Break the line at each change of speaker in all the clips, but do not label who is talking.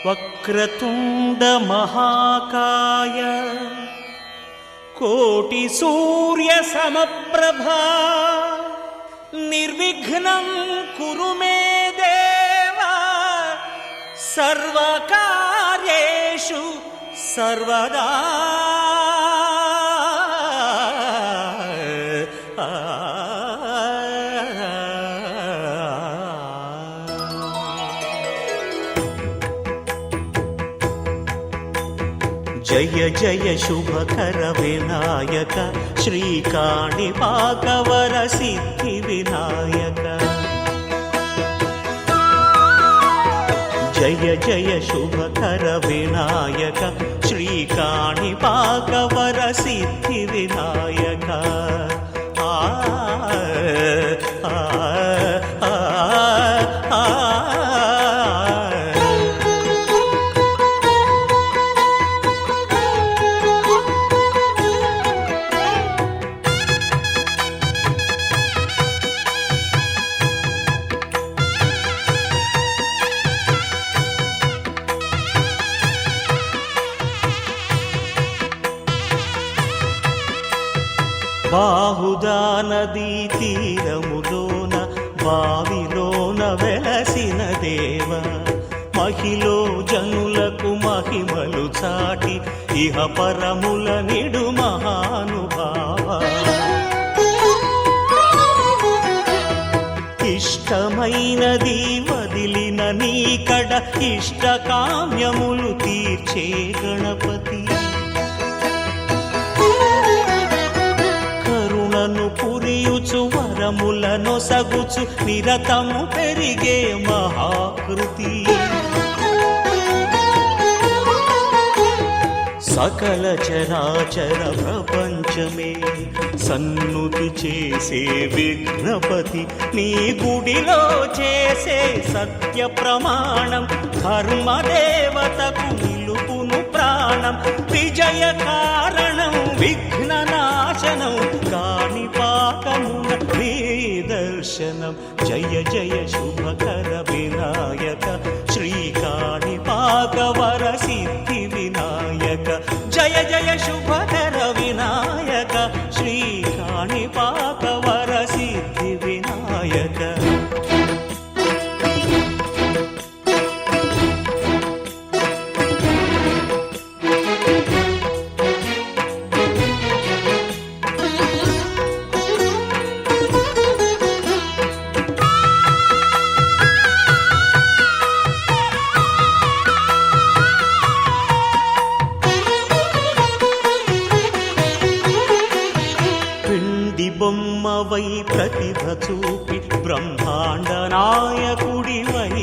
వక్రతుండ మహాకాయ కోటి సూర్య సమప్రభా నిర్విఘ్నం కురు మే దేవా సర్వకార్యేషు సర్వదా. జయ జయ శుభకర వినాయక శ్రీకాణిపాకవర సిద్ధి వినాయక. జయ జయ శుభకర వినాయక శ్రీకాణిపాకవర సిద్ధి వినాయక. ఆ బాహుదా నదీ తీరములోన బావిలోన వెలసిన దేవ మహిలో జనులకు మహిమలు చాటి ఇహ పరముల నిడు మహానుభావ. ఇష్టమైనది వదిలిన నీకడ ఇష్ట కామ్యములు తీర్చే గణపతి. పురియుచు వరములను సగుచు నిరతము పెరిగే మహాకృతి. సకల చరాచర ప్రపంచమే సన్నుతి చేసే విఘ్నపతి. నీ గుడిలో చేసే సత్య ప్రమాణం ధర్మదేవతకు నిలుపును ప్రాణం. విజయ కారణం విఘ్న నాశనం కాణిపాకమున నీ దర్శనం. జయ జయ శుభకర వినాయక శ్రీకాణిపాకవర సిద్ధి వినాయక. జయ జయ శుభకర వినాయక శ్రీకాణిపాకవర సిద్ధి వినాయక. బొమ్మవై ప్రతిభ చూపి బ్రహ్మాండ నాయకుడివైనావు.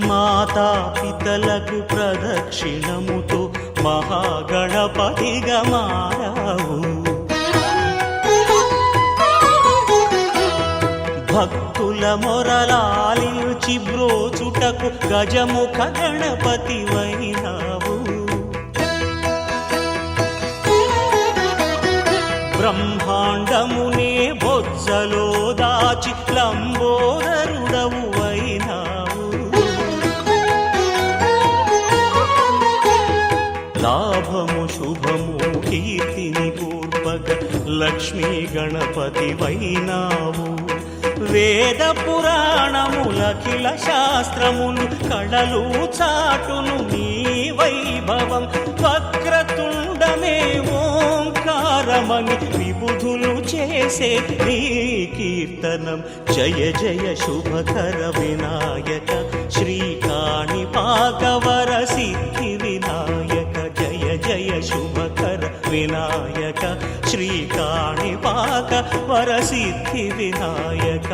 మాతా పితలకు ప్రదక్షిణముతో మహాగణపతిగా మారావు. భక్తుల మొరలాలించి బ్రోచుటకు గజముఖ గణపతివైనావు. బ్రహ్మాండమునే బొజ్జలో దాచి లంబోదరుడవు అయినావు. లాభము శుభము కీర్తిని పూర్వక లక్ష్మీ గణపతి వైనావు. వేద పురాణములఖిల శాస్త్రములు కళలు చాటును నీ వైభవం. వక్రతుండమే ఓంకారమని విబుధులు చేసే నీ కీర్తనం. జయ జయ శుభకర వినాయక శ్రీకాణిపాకవర సిద్ధి వినాయక. జయ జయ శుభకర వినాయక శ్రీకాణిపాకవర సిద్ధి వినాయక.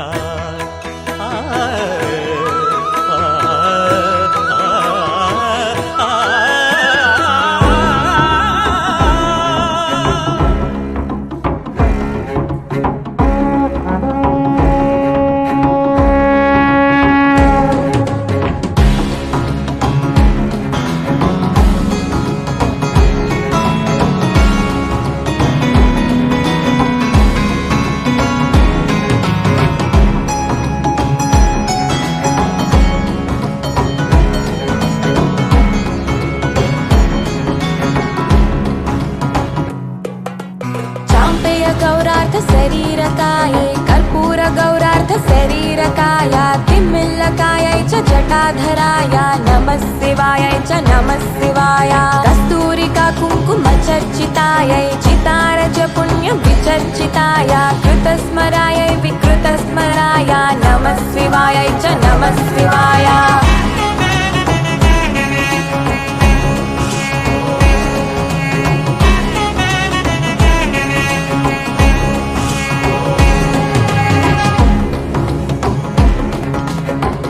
शरीरकायै कर्पूरगौरार्ध शरीरकाय तिम्मिल्लकायै च जटाधराय नमः शिवायै च नमः शिवाय कस्तूरिका कुङ्कुमचर्चितायै चितारज पुण्यं विचर्चिताय कृतस्मरायै विकृतस्मराय नमः शिवायै च नमः शिवाय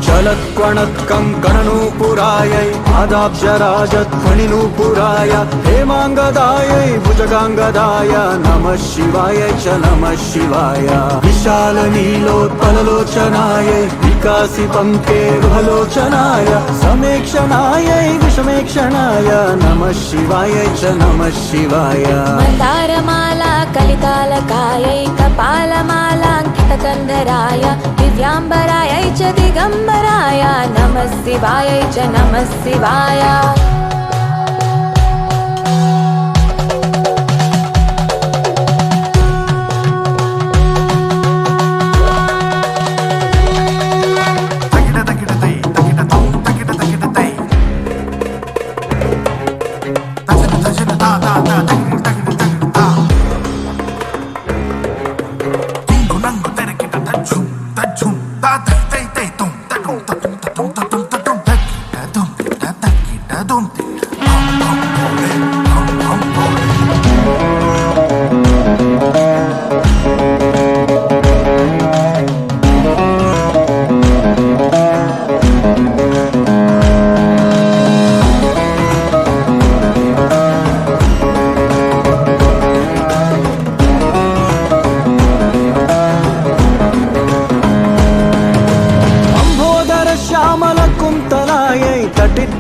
चलत्कणत्कङ्कणनूपुरायै पादाब्जराजध्वनिनूपुराय हेमाङ्गदायै भुजगाङ्गदाय नमः शिवायै च नमः शिवाय विशालनीलोत्पललोचनायै विकासिपङ्केरुहलोचनाय समेक्षणायै विषमेक्षणाय नमः शिवायै च नमः शिवाय
मन्दारमाला कलितालकायै कपालमालाङ्कितकन्धराय दिव्याम्बरायै च दिगम्बराय नमः शिवायै च नमः शिवाय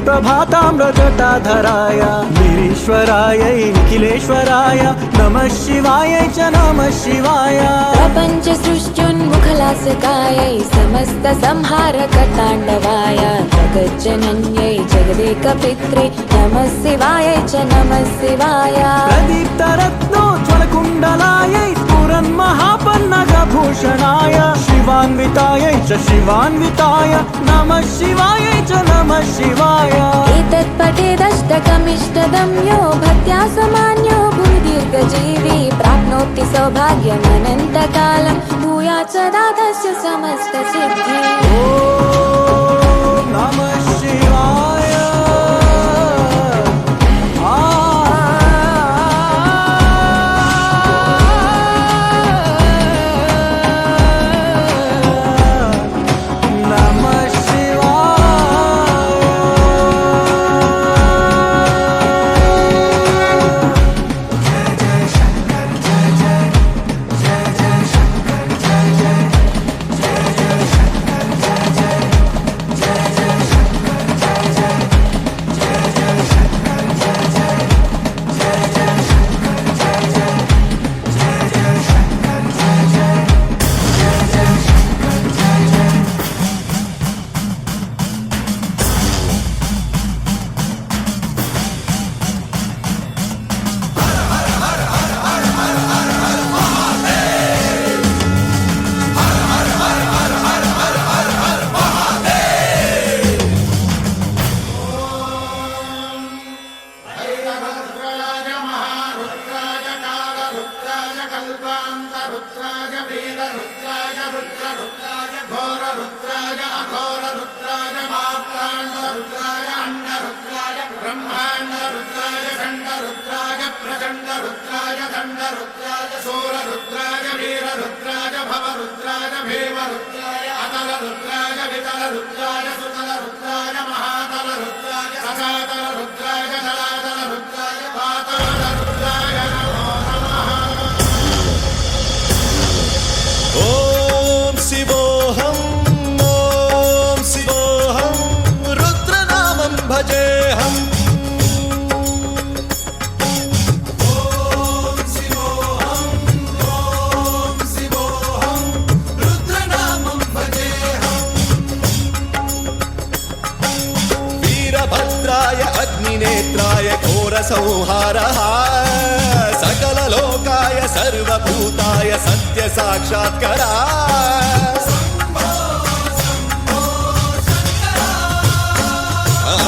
प्रभाताम्रजटाधराय गिरीश्वरायै निखिलेश्वराय नमः शिवायै च नमः शिवाय
प्रपञ्च सृष्ट्युन्मुखलासकायै समस्त संहारकताण्डवाय जगज्जनन्यै जगदेकपित्रे नमः शिवायै च नमः शिवाय
प्रदीप्तरत्नोज्ज्वलकुण्डलायै स्फुरन्महापन्नगभूषणाय शिवान्वितायै च शिवान्विताय नमः शिवायै च नमः शिवाय
एतत्पठेदष्टकमिष्टदं यो भक्त्या समान्यो भूदीर्घजीवी प्राप्नोति सौभाग्यमनन्तकालं भूयात् सदा तस्य समस्तसिद्धिः
ॐ नमः शिवाय
अग्निनेत्राय घोरसंहारः सकललोकाय सर्वभूताय सत्य साक्षात्करा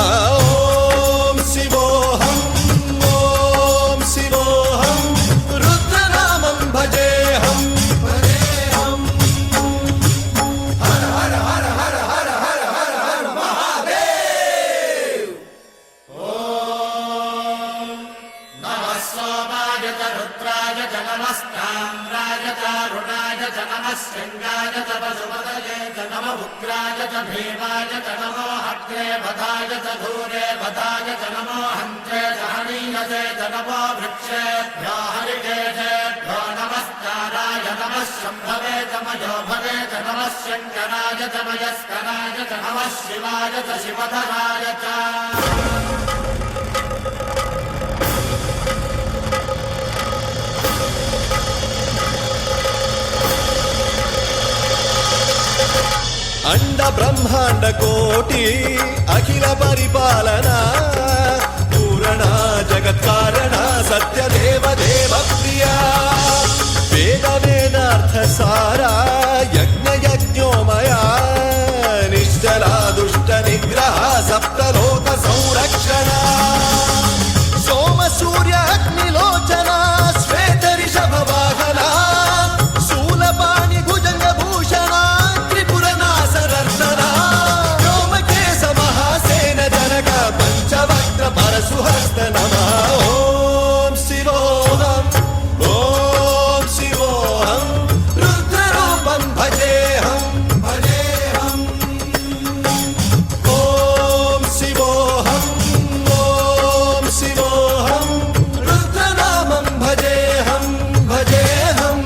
ॐ शिवोऽहं ॐ शिवोऽहं रुद्रनामं भजेऽहं हर हर हर हर हर हर हर हर महादेव
नमः सोमाय च रुद्राय च नमस्ताम्राय च अरुणाय च नमः शृङ्गाय च पशुपतये च नमः उग्राय च भीमाय च नमो हग्रे वधाय च धूरे वधाय च नमो हन्त्रे च हनीयसे च नमो वृक्षेभ्यो हरिकेशेभ्यो नमस्काराय नमः शम्भवे च मयोभवे च नमः शङ्कराय च मयस्कराय च नमः शिवाय च शिवधराय च
अंड ब्रह्मांड कोटि अखिल परिपालना पूरणा जगत्कारणा सत्य देव देव प्रिया वेद वेदार्थ सारा यज्ञ यज्ञोमया निश्चला दुष्ट निग्रह सप्तलोक संरक्षणा सोम सूर्य अग्निलोचना श्वेत ऋषभ वाहना शूलपाणि भुजंग भूषणा परशुहस्त नमः ॐ शिवोऽहं ॐ शिवोऽहं रुद्ररूपं भजेऽहं भजेऽहं ॐ शिवोऽहं ॐ शिवोऽहं रुद्रनामं भजेऽहं भजेऽहम्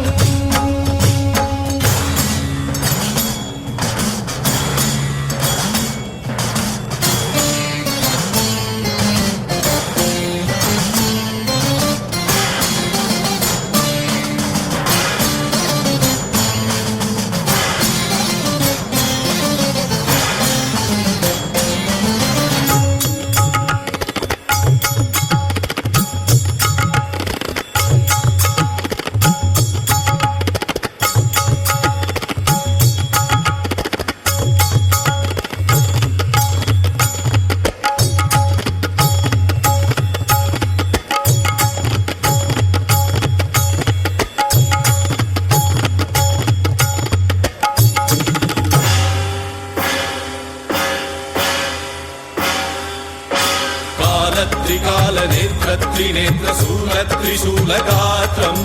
त्रिकाल नेत्र त्रिनेत्र शूल त्रिशूलगात्रम्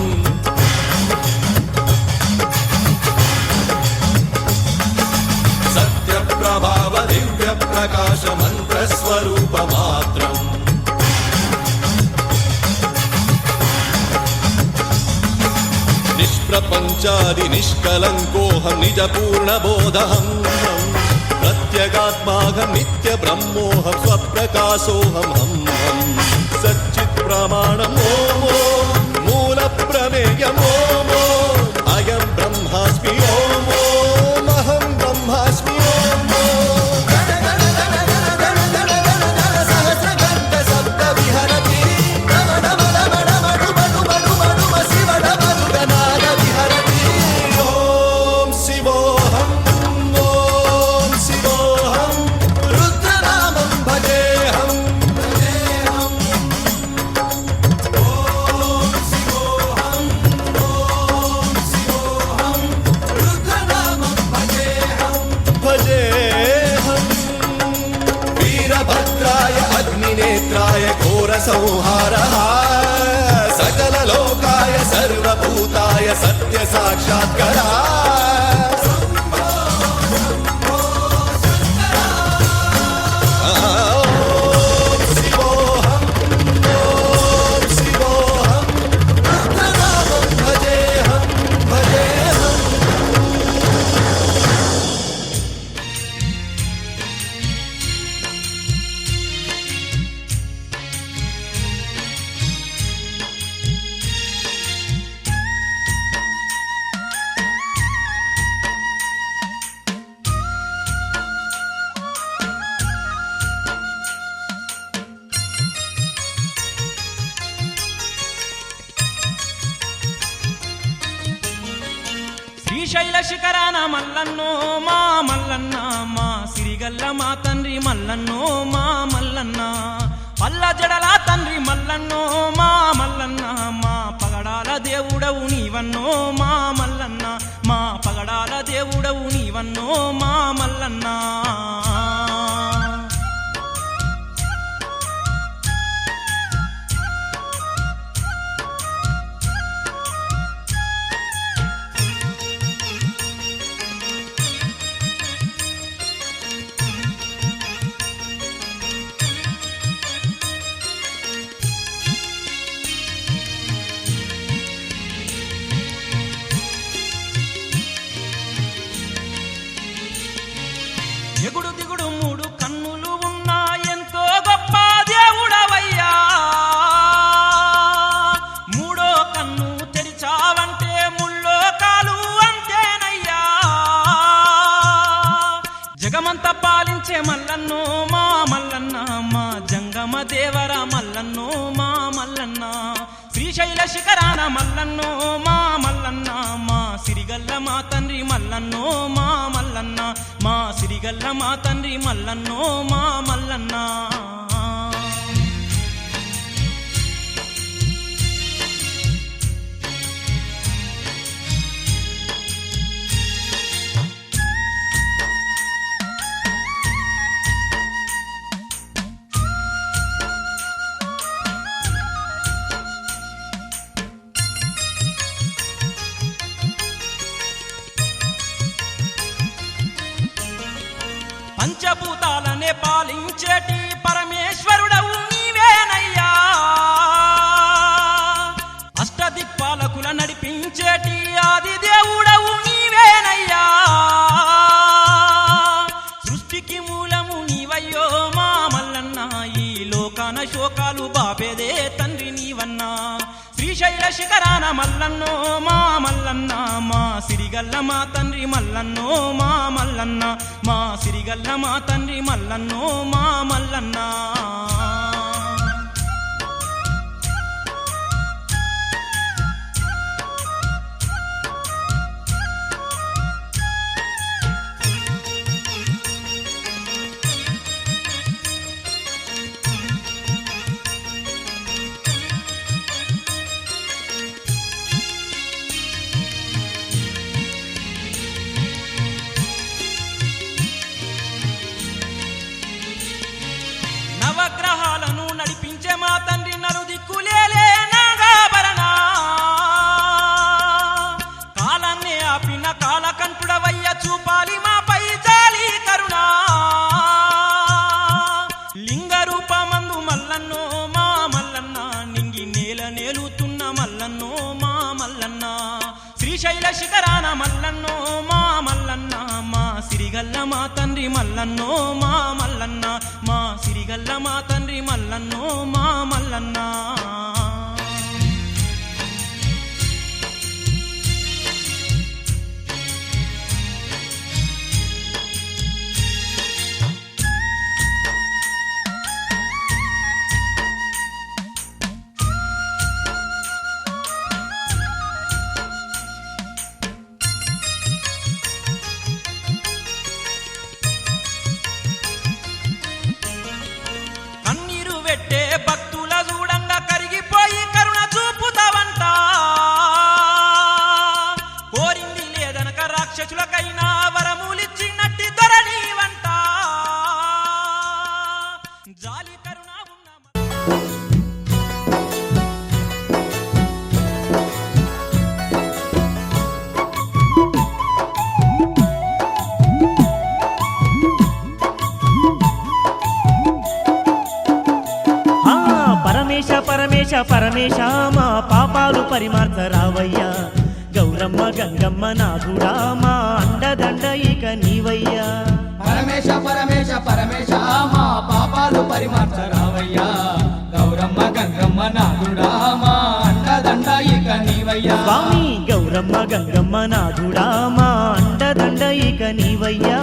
सत्य प्रभाव दिव्य प्रकाश मंत्र स्वरूप मात्रम् निष्प्रपंचादि निष्कलंकोऽहं निज पूर्ण बोधहं प्रत्यगात्माहं नित्य ब्रह्मोऽहं स्वप्रकाशोऽहं हम सच्चित् प्रमाणम् ॐ मूल प्रमेयम् ॐ अयं ब्रह्मास्मि ॐ अहं ब्रह्मास्मि सहस्रघण्ट शब्द विहरति ॐ शिवोऽहं रुद्रनामं भजेऽहं वीरभद्राय अग्निनेत्राय घोरसंहारः सकललोकाय सर्वभूताय सत्य साक्षात्करा
శ్రీశైల శిఖరాన మల్లన్నో మా మల్లన్న మా సిరిగల్ల మా తండ్రి మల్లన్నో మా మల్లన్న పల్ల జడల తండ్రి మల్లన్నో మా మల్లన్న మా పగడాల దేవుడవు నీవన్నో మా మల్లన్న మా పగడాల దేవుడవు నీవన్నో మా మల్లన్న ఎగుడు దిగుడు మూడు కన్నులు ఉన్నా ఎంతో గొప్ప దేవుడవయ్యా మూడో కన్ను తెరిచావంటే ముల్లో కాలు అంతేనయ్యా జగమంత పాలించే మల్లన్నో మా మల్లన్న మా జంగమ దేవర మల్లన్నో మా మల్లన్న శ్రీశైల శిఖరాన మల్లన్నో మా మల్లన్న మా సిరిగల్ల మా తండ్రి మల్లన్నో మా మల్లన్న మా సిరిగల్ల మా తండ్రి మల్లన్నో మా మల్లన్న పంచభూతాలనే పాలించేటి పరమేశ్వరుడవు నీవేనయ్యా అష్టదిక్పాలకుల నడిపించేటి ఆది దేవుడవు నీవేనయ్యా సృష్టికి మూలము నీవయ్యో మా మల్లన్న ఈ లోకాన శోకాలు బాపేదే తండ్రి నీవన్నా శ్రీశైల శిఖరాన మల్లన్నో మా మల్లన్న మా సిరిగల్ల మా తండ్రి మల్లన్నో మా మల్లన్న మా సిరిగల్ల మా తండ్రి మల్లన్నో మా మల్లన్న నవగ్రహాలను నడిపించే మా తండ్రి నలుదిక్కులేలే నాగాభరణ కాలాన్ని ఆపిన కాలకంఠుడవయ్య చూపాలి మాపై జాలి కరుణ లింగ రూపమందు మల్లన్నో మా మల్లన్న నింగి నేల నేలుతున్న మల్లన్నో మా మల్లన్న శ్రీశైల శిఖరాన మల్లన్నో మా మల్లన్న మా సిరిగల్ల మా తండ్రి మల్లన్నో మా మల్లన్న మా సిరిగల్ల మా తండ్రి మల్లన్నో మా మల్లన్న కన్నీరు పెట్టే భక్తుల చూడంగా కరిగిపోయి కరుణ చూపుతావంట కోరింది లేదనక రాక్షసులకైనా వరములిచ్చినట్టి ధరణి వంట జాలి కరుణ ఉన్న
పరమేశ పరమేశ పరమేశ మా పాపాలు పరిమార్చరావయ్యా గౌరమ్మ గంగమ్మ నాథుడా మా అండదండ ఇక నీవయ్యా
పరమేశ పరమేశ పరమేశ మా పాపాలు పరిమార్చరావయ్యా గౌరమ్మ గంగమ్మ నాదుడా మా అండదండ ఇక నీవయ్యా
స్వామి గౌరమ్మ గంగమ్మ నాథుడా మా అండదండ ఇక నీవయ్యా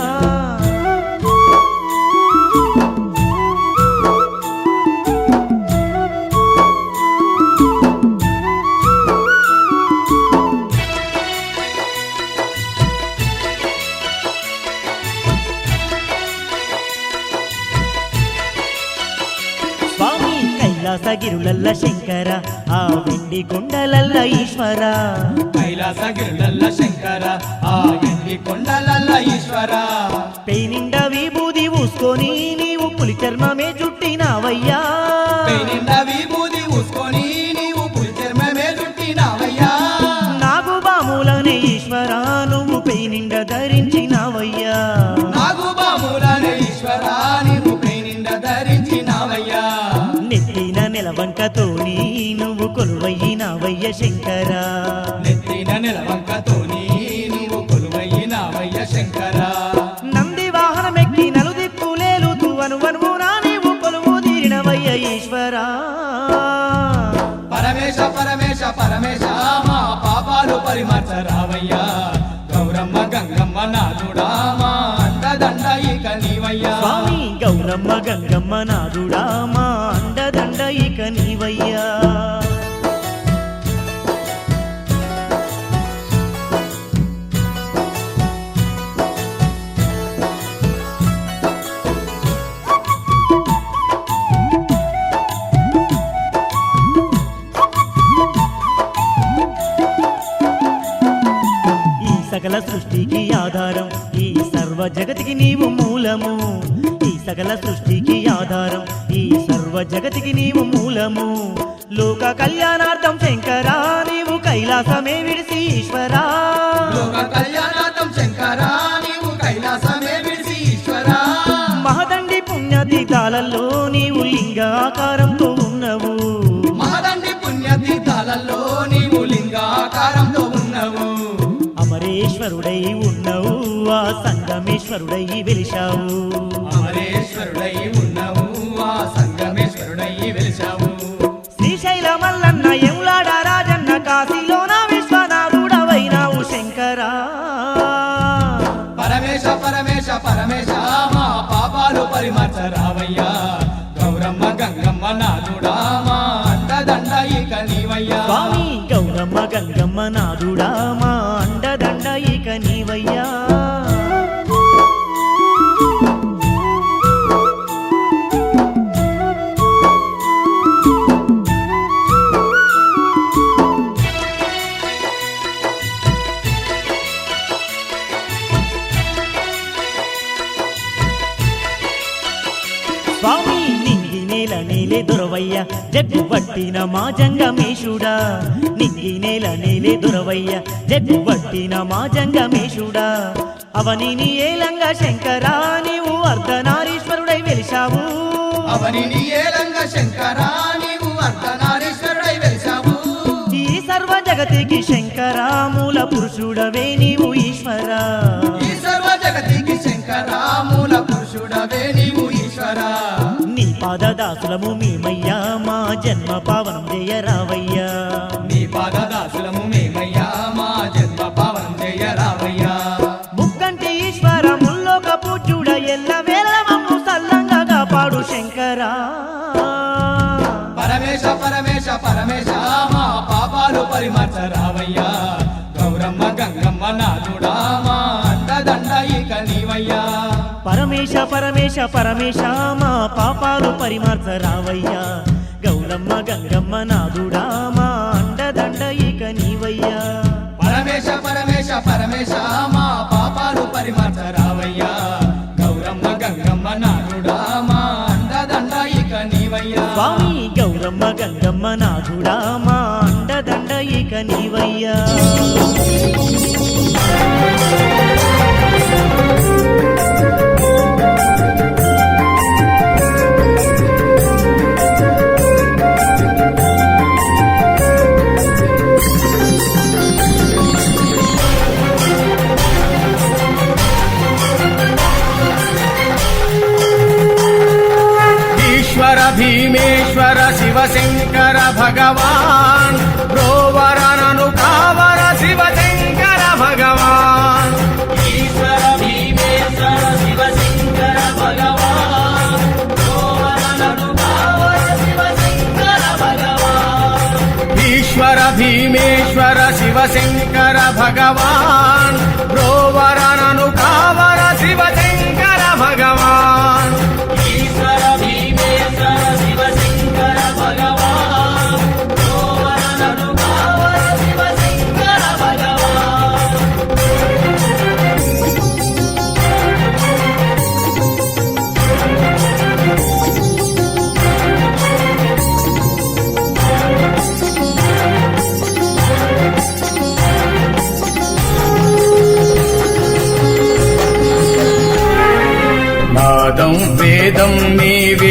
కైలాసగిరులల్ల శంకర ఆ వెండి కొండలల్ల ఈశ్వర
కైలాసగిరులల్ల శంకర ఆ ఎండి కొండలల్ల ఈశ్వర
పెయినిండా విభూది ఊసుకొని నీవు పులి చర్మమే చుట్టినావయ్యా
నిండా విభూది ఊసుకొని నీవు పులి చర్మమే చుట్టినావయ్యా
నాగు బాములనే ఈశ్వర నువ్వు పెయినిండా ధరించినావయ్యా
నాగు బాములనే ఈశ్వర నీవు నిండా ధరించినావయ్యా
నెత్తిన నెలవంకతోని నువ్వు కొలువయ్యినావయ్య శంకర
నెత్తిన నెలవంకతోని నీవు కొలువయ్యినావయ్య శంకర
నంది వాహనమెక్కి నలుదిక్కులేలుతూ అనువనువునా నీవు కొలువు తీరినవయ్య ఈశ్వర
పరమేశ పరమేశ పరమేశ మా పాపాలు పరిమర్చరావయ్యా గౌరమ్మ గంగమ్మ నాదుడా మా అండదండ ఇక నీవయ్యా
స్వామి గౌరమ్మ గంగమ్మ నాదుడా మా అండదండ ఇక నీవయ్యా ఈ సకల సృష్టికి ఆధారం ఈ సర్వ జగతికి నీవు మూలము ఈ సకల సృష్టికి ఆధారం ఈ సర్వ జగతికి నీవు మూలము లోక కళ్యాణార్థం శంకరా నీవు కైలాసమే విడిసి ఈశ్వరా
లోక కళ్యాణార్థం శంకరా నీవు కైలాసమే విడిసి ఈశ్వరా
మహదండి పుణ్యతీర్థాలలో నీవు లింగాకారంతో ఉన్నవు
మహదండి పుణ్యతీర్థాలలో నీవు లింగాకారంతో ఉన్నవు
అమరేశ్వరుడై ఉన్నవు ఆ సంగమేశ్వరుడై వెలిశావు
అమరేశ్వరుడై ఉన్నవు ఆ సంగమేశ్వరుడై వెలిశావు
శ్రీశైల మల్లన్న ఎములాడ రాజన్న కాశీలోన విశ్వనాథుడవైనావు శంకరా
పరమేశ పరమేశ పరమేశ మా పాపాలు పరిమర్చరావయ్యా గౌరమ్మ గంగమ్మ నాదుడా మా అండదండ ఇక నీవయ్యా
స్వామి గౌరమ్మ గంగమ్మ నాదుడా మా అండదండ ఇక నీవయ్యా స్వామి నింగి నేల నేలే దొరవయ్య జగ్గు పట్టిన మా జంగమేశుడా నింగి నేల నేలే దొరవయ్య జగ్గు పట్టిన మా జంగమేశుడా అవనిని ఏలంగా శంకరా నీవు అర్ధనారీశ్వరుడై వెలిశావు
అవనిని ఏలంగా శంకరా నీవు అర్ధనారీశ్వరుడై వెలిశావు
ఈ సర్వ జగతికి శంకరా మూల పురుషుడవే నీవు ఈశ్వరా
ఈ సర్వ జగతికి శంకరా మూల పురుషుడవే నీవు ఈశ్వరా
నీ పాదదాసులము మేమయ్యా మా జన్మ పావనం జయరావయ్యా
నీ పాదదాసులము మేమయ్యా మా జన్మ పావనం జయరావయ్యా
ముక్కంటి ఈశ్వర ముల్లోక పూజ్యుడ ఎల్ల వేళ మమ్ము సల్లంగా కాపాడు శంకరా
పరమేశ పరమేశ పరమేశ మా పాపాలు పరిమర్చరావయ్యా గౌరమ్మ గంగమ్మ నాదుడా మా అండదండ ఇక నీవయ్యా
పరమేశ పరమేశ పరమేశ మా పాపాలు పరిమార్చరావయ్యా గౌరమ్మ గంగమ్మ నాదుడా మా అండదండ ఇక నీవయ్యా
పరమేశ పరమేశ పరమేశ మా పాపాలు పరిమర్చరావయ్యా గౌరమ్మ గంగమ్మ నాదుడా మా అండదండ ఇక నీవయ్యా
స్వామి గౌరమ్మ గంగమ్మ నాదుడా మా అండదండ ఇక నీవయ్యా
ఈశ్వర భీమేశ్వర శివశంకర భగవాన్ రోవరనను కావర శివశంకర భగవాన్ ఈశ్వర భీమేశ్వర శివశంకర భగవాన్ రోవరనను కావర శివశంకర భగవాన్ ఈశ్వర భీమేశ్వర శివశంకర భగవాన్ రోవరనను కావర శివశంకర భగవాన్ ఈశ్వర భీమేశ్వర శివశంకర భగవాన్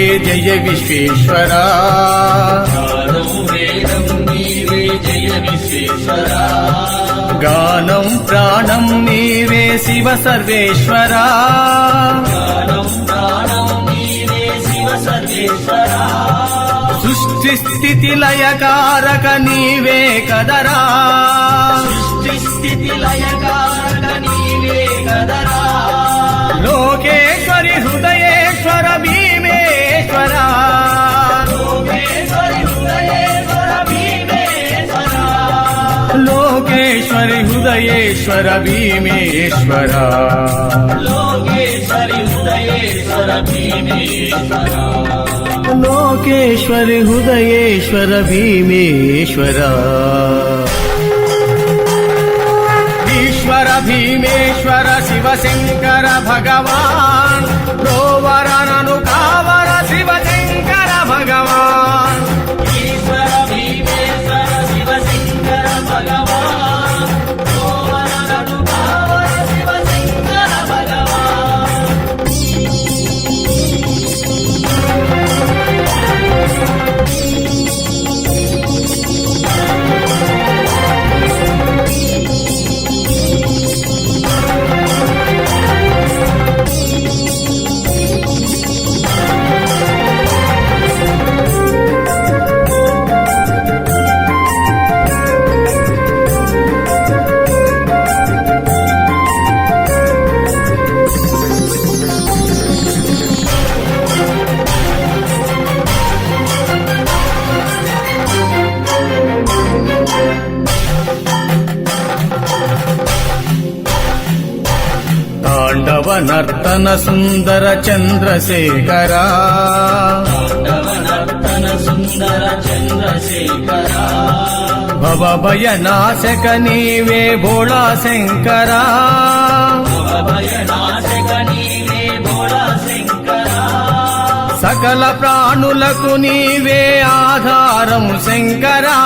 నీవే జయ విశ్వేశ్వరా గానం ప్రాణం నీవే శివ సర్వేశ్వరా సృష్టి స్థితి లయకారక నీవే కదరా లోకేశ్వరి హృదయేశ్వర భీమేశ్వరా లోకేశ్వరి హృదయేశ్వర భీమేశ్వరా లోకేశ్వరి హృదయేశ్వర భీమేశ్వరా ఈశ్వర భీమేశ్వర శివశంకర భగవాన్ రోవరనను కావర శివశంకర భగవాన్ ఈశ్వర భీమేశ్వర శివశంకర భగవాన్ రోవరనను కావర శివశంకర భగవాన్ తాండవ నర్తన సుందర చంద్రశేఖరా భవ భయ నాశక నీవే భోళా శంకరా సకల ప్రాణులకు నీవే ఆధారం శంకరా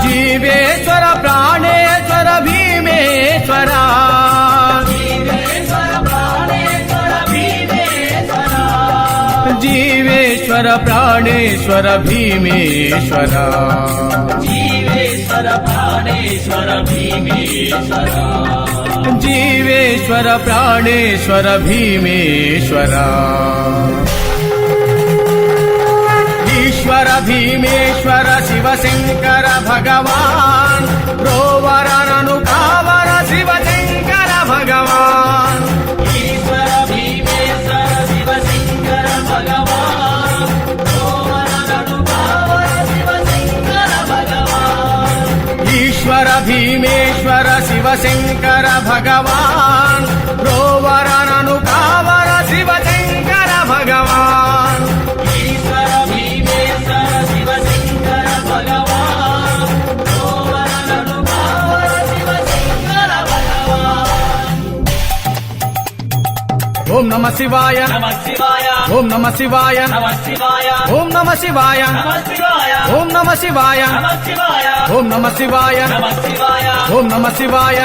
జీవేశ్వర ప్రాణేశ్వర భీమేశ్వరా జీవేశ్వర ప్రాణేశ్వర భీమేశ్వరా జీవేశ్వర ప్రాణేశ్వర భీమేశ్వరా ఈశ్వర భీమేశ్వర శివశంకర భగవాన్ రోవరనను కావర శివశంకర భగవాన్ ఈశ్వర భీమేశ్వర శివశంకర భగవాన్ రోవరనను కావర శివశంకర భగవాన్ ఈశ్వర భీమేశ్వర శివశంకర భగవాన్ రోవరనను కావర శివశంకర భగవాన్ ఓం నమ శివాయ ఓం నమ శివాయ ఓం నమ శివాయ ఓం నమ శివాయ ఓం నమ శివాయ ఓం నమ శివాయ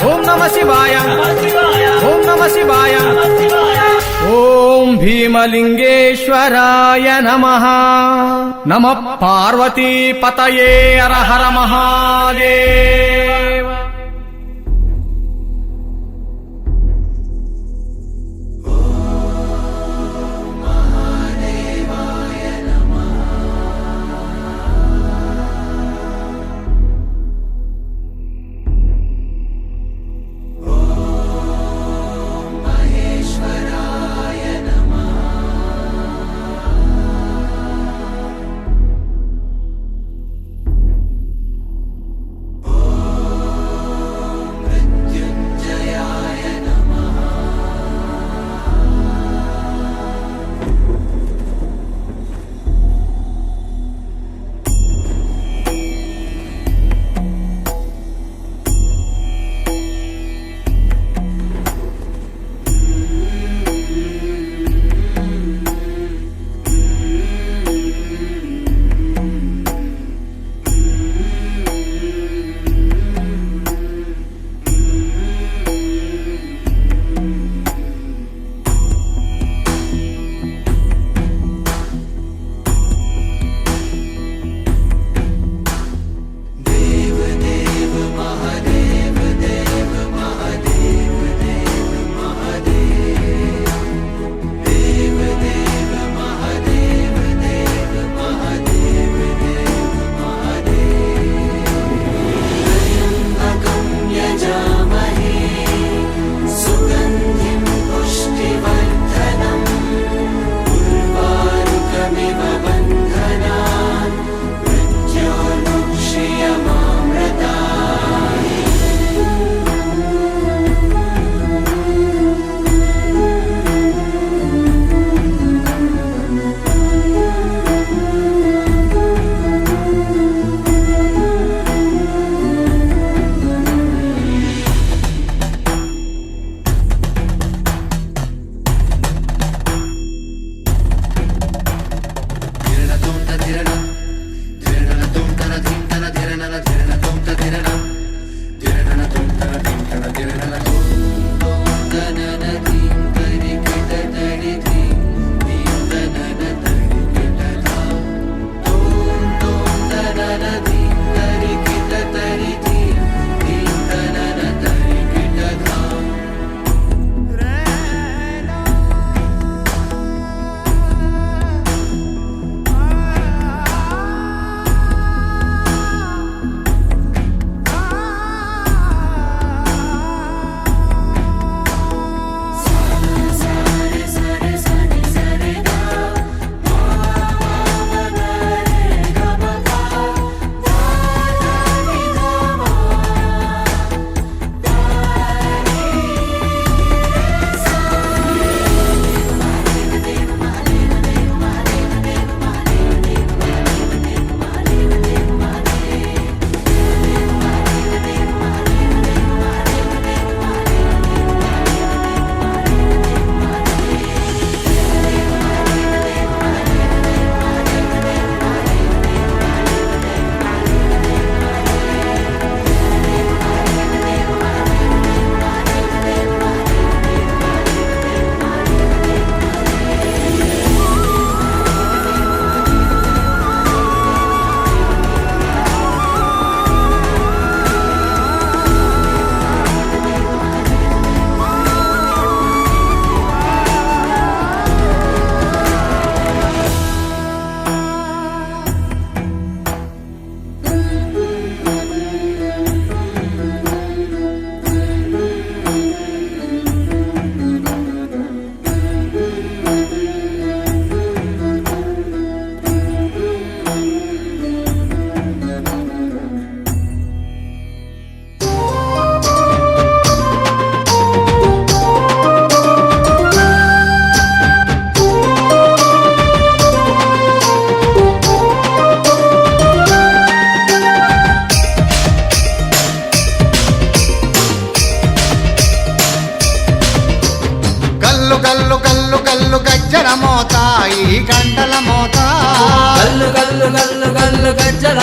ఓం నమ శివాయ ఓం నమ శివాయ ఓం భీమలింగేశ్వరాయ నమః నమః పార్వతీపతయే హర హర మహాదేవ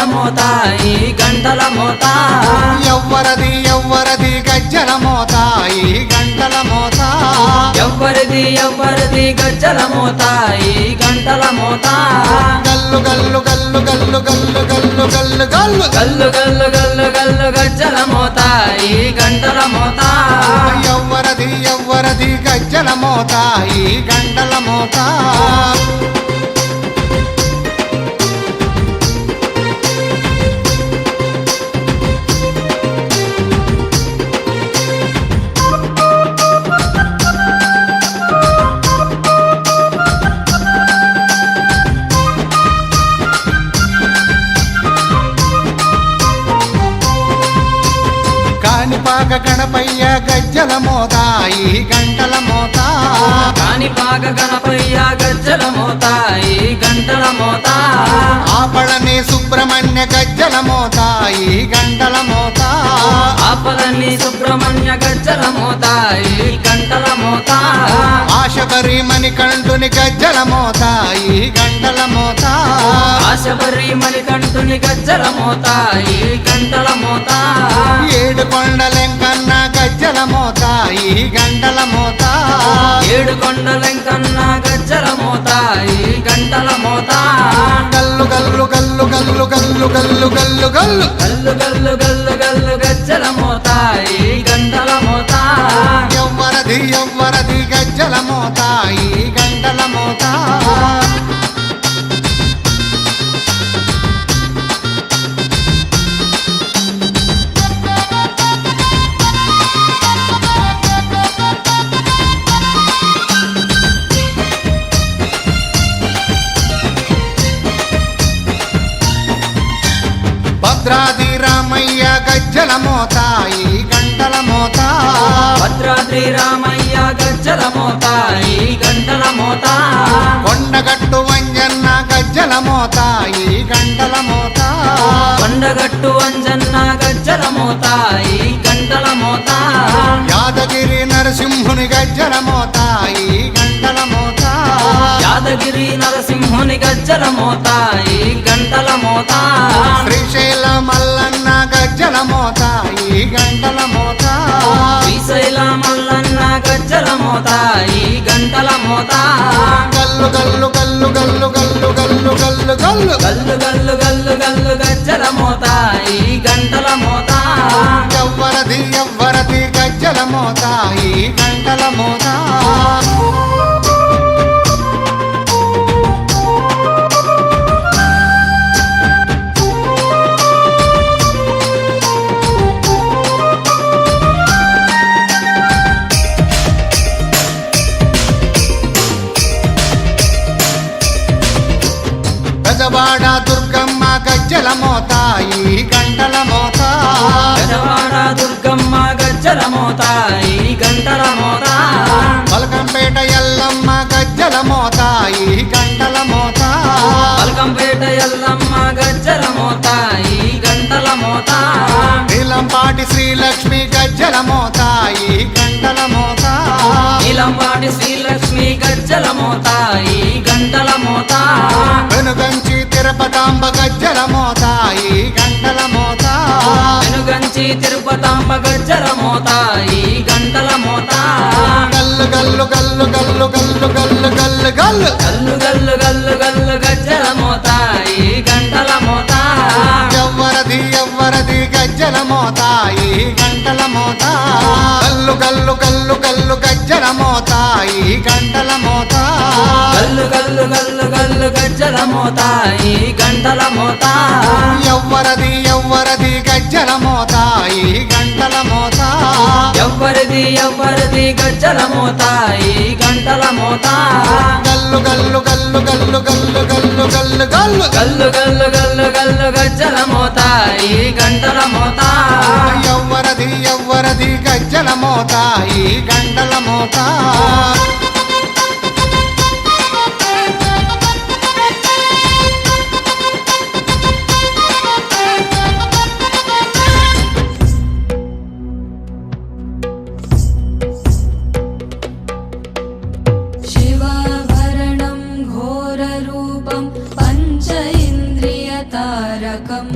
మోత ఈ గంటల మోత
ఎవ్వరది ఎవ్వరది గజ్జల మోత ఈ గంటల మోత
ఎవ్వరిది ఎవ్వరిది గజ్జల మోత ఈ గంటల మోత
గల్లు గల్లు గల్లు గల్లు గల్లు గల్లు గల్లు గల్లు
గల్లు గల్లు గల్లు గల్లు గజ్జల మోత ఈ గంటల మోత
ఎవ్వరది ఎవ్వరది గజ్జల మోత ఈ గంటల మోత కాణిపాక గణపయ్య గజ్జల మోత ఈ గంటల మోత
కాణిపాక గణపయ్య గజ్జల మోత ఈ గంటల మోత
ఆపళని సుబ్రహ్మణ్య గజ్జల మోత ఈ గంటల మోత
ఆపలని సుబ్రహ్మణ్య గజ్జల మోత ఈ గంటల మోత
ఆశబరి మణికంఠుని గజ్జల మోత ఈ గంటల మోత
ఆశబరి మణికంఠుని గజ్జల మోత ఈ గంటల మోత
ఏడు కొండలెంకన్న గజ్జల మోత ఈ గంటల మోత
ఏడు కొండలెంకన్న గజ్జల మోత ఈ గంటల మోత
గల్లు గల్లు గల్లు గల్లు గల్లు గల్లు గల్లు గల్లు
గల్లు గల్లు గల్లు గల్లు గజ్జల మోత ఈ గంటల మోత
ఎవ్వరది ఎవ్వరది గజ్జల మోత ఈ గంటల మోత భద్రాది రామయ్య గజ్జల మోత ఈ గంటల మోత
భద్రాద్రి రామయ్య గజ్జల మోత ఈ గంటల మోత
కొండగట్టు వంజన్న గజ్జల మోత ఈ గంటల మోత
కొండగట్టు అంజన్న గజ్జల మోత ఈ గంటల మోత
యాదగిరి నరసింహుని గజ్జల మోత ఈ గంటల మోత
యాదగిరి నరసింహుని గజ్జల మోత ఈ గంటల మోత
శ్రీశైల మల్లన్న గజ్జల మోత ఈ గంటల మోత
శ్రీశైల మల్లన్న గజ్జల మోత ఈ గంటల మోత
గల్లు గల్లు గల్లు గల్లు గల్లు గల్లు గల్లు గల్లు
గల్లు గల్లు గల్లు గల్లు గజ్జల మోత ఈ గంటల మోత
ఎవ్వరది ఎవ్వరది గజ్జల మోత ఈ గంటల మోత గజవాడ దుర్గమ్మ గజ్జల మోత ఈ గంటల మోత
గజవాడ దుర్గమ్మ గజ్జల మోత ఈ గంటల మోత
పలకంపేట ఎల్లమ్మ గజ్జల మోత ఈ గంటల మోత
పలకంపేట ఎల్లమ్మ గజ్జల మోత ఈ గంటల మోత
నీలంపాటి శ్రీలక్ష్మి గజ్జల మోత ఈ గంటల మోత
నీలంపాటి శ్రీలక్ష్మి గజ్జల మోత ఈ గంటల మోత
వెనుగంచి తిరుపతాంబ గజ్జల మోత ఈ గంటల మోత
వెనుగంచి తిరుపతాంబ గజ్జల మోత ఈ గంటల మోత
గల్లు గల్లు గల్లు గల్లు గల్లు గల్లు గల్లు గల్లు
గల్లు గల్లు గల్లు గల్లు గజ్జల మోత ఈ గంటల మోత
ఎవ్వరది ఎవ్వరది గజ్జల మోత ఈ గంటల మోత గల్లు గల్లు గల్లు గల్లు గజ్జల మోత ఈ గంటల మోత
గల్లు గల్లు గల్లు గల్లు గజ్జల మోత ఈ గంటల మోత
ఎవ్వరది ఎవ్వరది గజ్జల మోత ఈ గంటల మోత
ఎవ్వరిది ఎవ్వరిది గజ్జల మోత ఈ గంటల మోత
గల్లు గల్లు గల్లు గల్లు గల్లు గల్లు గల్లు గల్లు
గల్లు గల్లు గల్లు గల్లు గజ్జల మోత ఈ గంటల మోత
ఎవ్వరది ఎవ్వరది గజ్జల మోత ఈ గంటల మోత
शिवाभरणं घोररूपं पञ्च इन्द्रियतारकम्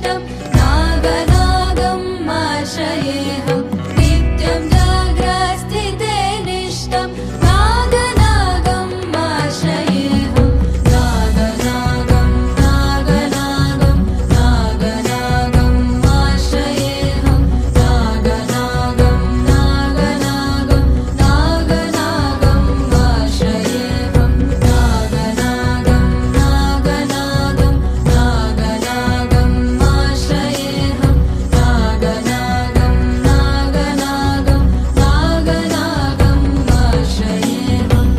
निष्टं नागनागम् आश्रयेऽहं नित्यं जाग्रस्थिते निष्टं नागनागम् आश्रयेऽहं नागनागं नागनागं नागनागम् आश्रयेऽहं नागनागं नागनागं नागनागम् आश्रयेऽहं नागनागं नागनागं नागनागम् आश्रयेऽहं नागनागं नागनागं नागनागम् आश्रयेऽहम्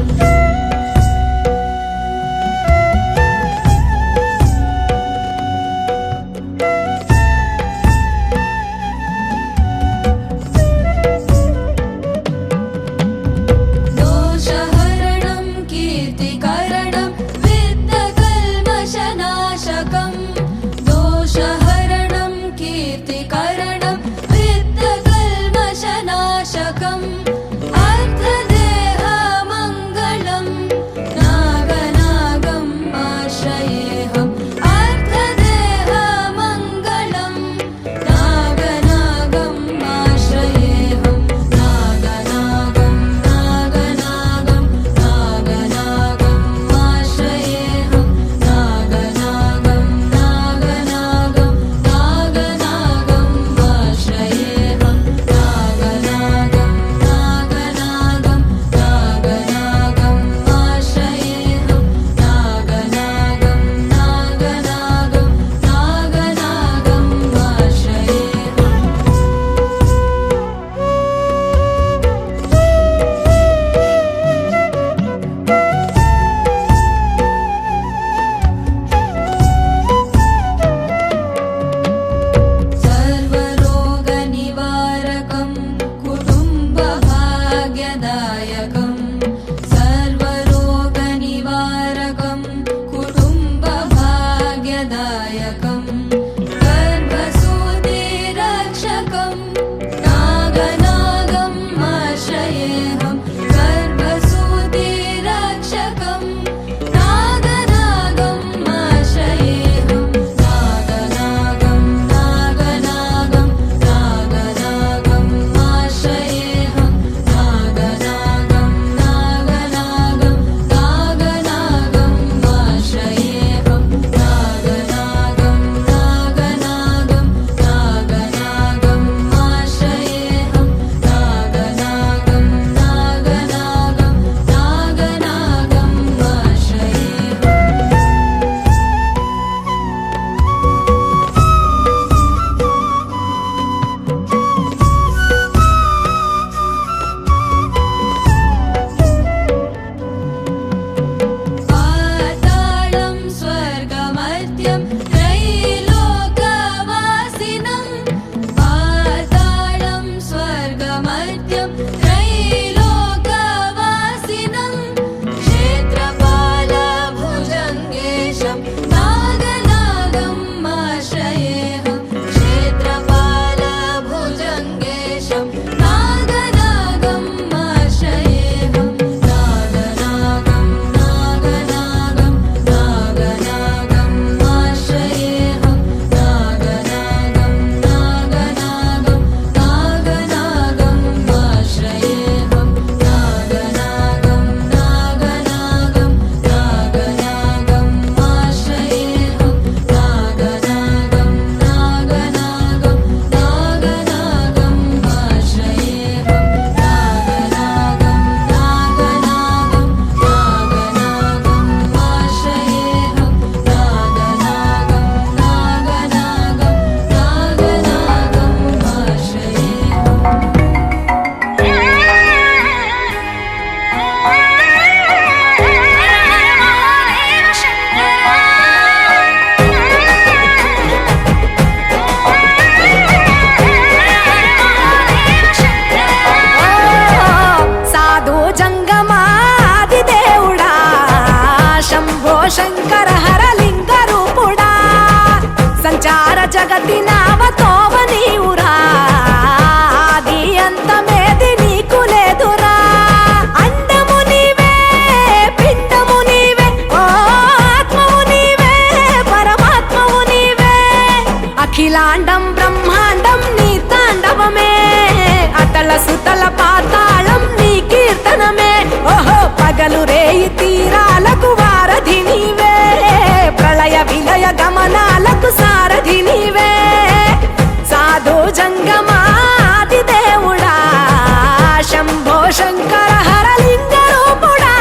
दोषहरणं कीर्तिकरणं वित्तकल्मषनाशकं दोषहरणं कीर्तिकरणं वित्तकल्मषनाशकम् अर्थदेहमङ्गलं नागनागम् आश्रयेऽहम् अर्थदेहमङ्गलं नागनागम् आश्रयेऽहं नागनागं नागनागं नागनागम् आश्रयेऽहं नागनागं नागनागं नागनागम् आश्रयेऽहं नागनागं नागनागं नागनागम् आश्रयेऽहं नागनागं नागनागं नागनागम् आश्रयेऽहम् सर्वरोगनिवारकं कुटुम्बभाग्यदायकं सर्वरोगनिवारकं कुटुम्बभाग्यदायकं गर्भसूतिरक्षकं नागनागम् आश्रयेऽहं गर्भसूतिरक्षकं नागनागम् आश्रयेऽहं नागनागं नागनागं नागनागम् आश्रयेऽहं नागनागं नागनागं नागनागम् आश्रयेऽहं नागनागं नागनागं नागनागम् आश्रयेऽहं नागनागं नागनागं नागनागम् आश्रयेऽहम् पातालं स्वर्गमर्त्यं त्रैलोकवासिनं पातालं स्वर्गमर्त्यं त्रैलोकवासिनं क्षेत्रपालभुजङ्गेशं नागनागम् आश्रयेऽहं क्षेत्रपालभुजङ्गेशं नागनागम् आश्रयेऽहं नागनागं नागनागं नागनागम् आश्रयेऽहं नागनागं नागनागं नागनागम् आश्रयेऽहं नागनागं नागनागं नागनागम् आश्रयेऽहं नागनागं नागनागं नागनागम् आश्रयेऽहं नागनागं नागनागं नागनागम् आश्रयेऽहं नागनागं नागनागं नागनागम् आश्रयेऽहम्
సాధు జంగమాదిదేవుడా శంభో శంకర హరలింగ రూపుడా సంచార జగతి నావతోవ నీవురా ఆది అంతమేది నీకు లేదురా అండము నీవే పిండము నీవే ఓ ఆత్మవు నీవే పరమాత్మవు నీవే అఖిల అఖిలాండం బ్రహ్మాండం నీ తాండవమే అతల సుతల పాతాళం నీ కీర్తనమే ఓహో పగలు రేయి తీరాలకు వారధి నీవే ప్రళయ విలయ గమనాలకు సారథి నీవే సాధు జంగమాది దేవుడా శంభో శంకర హరలింగ రూపుడా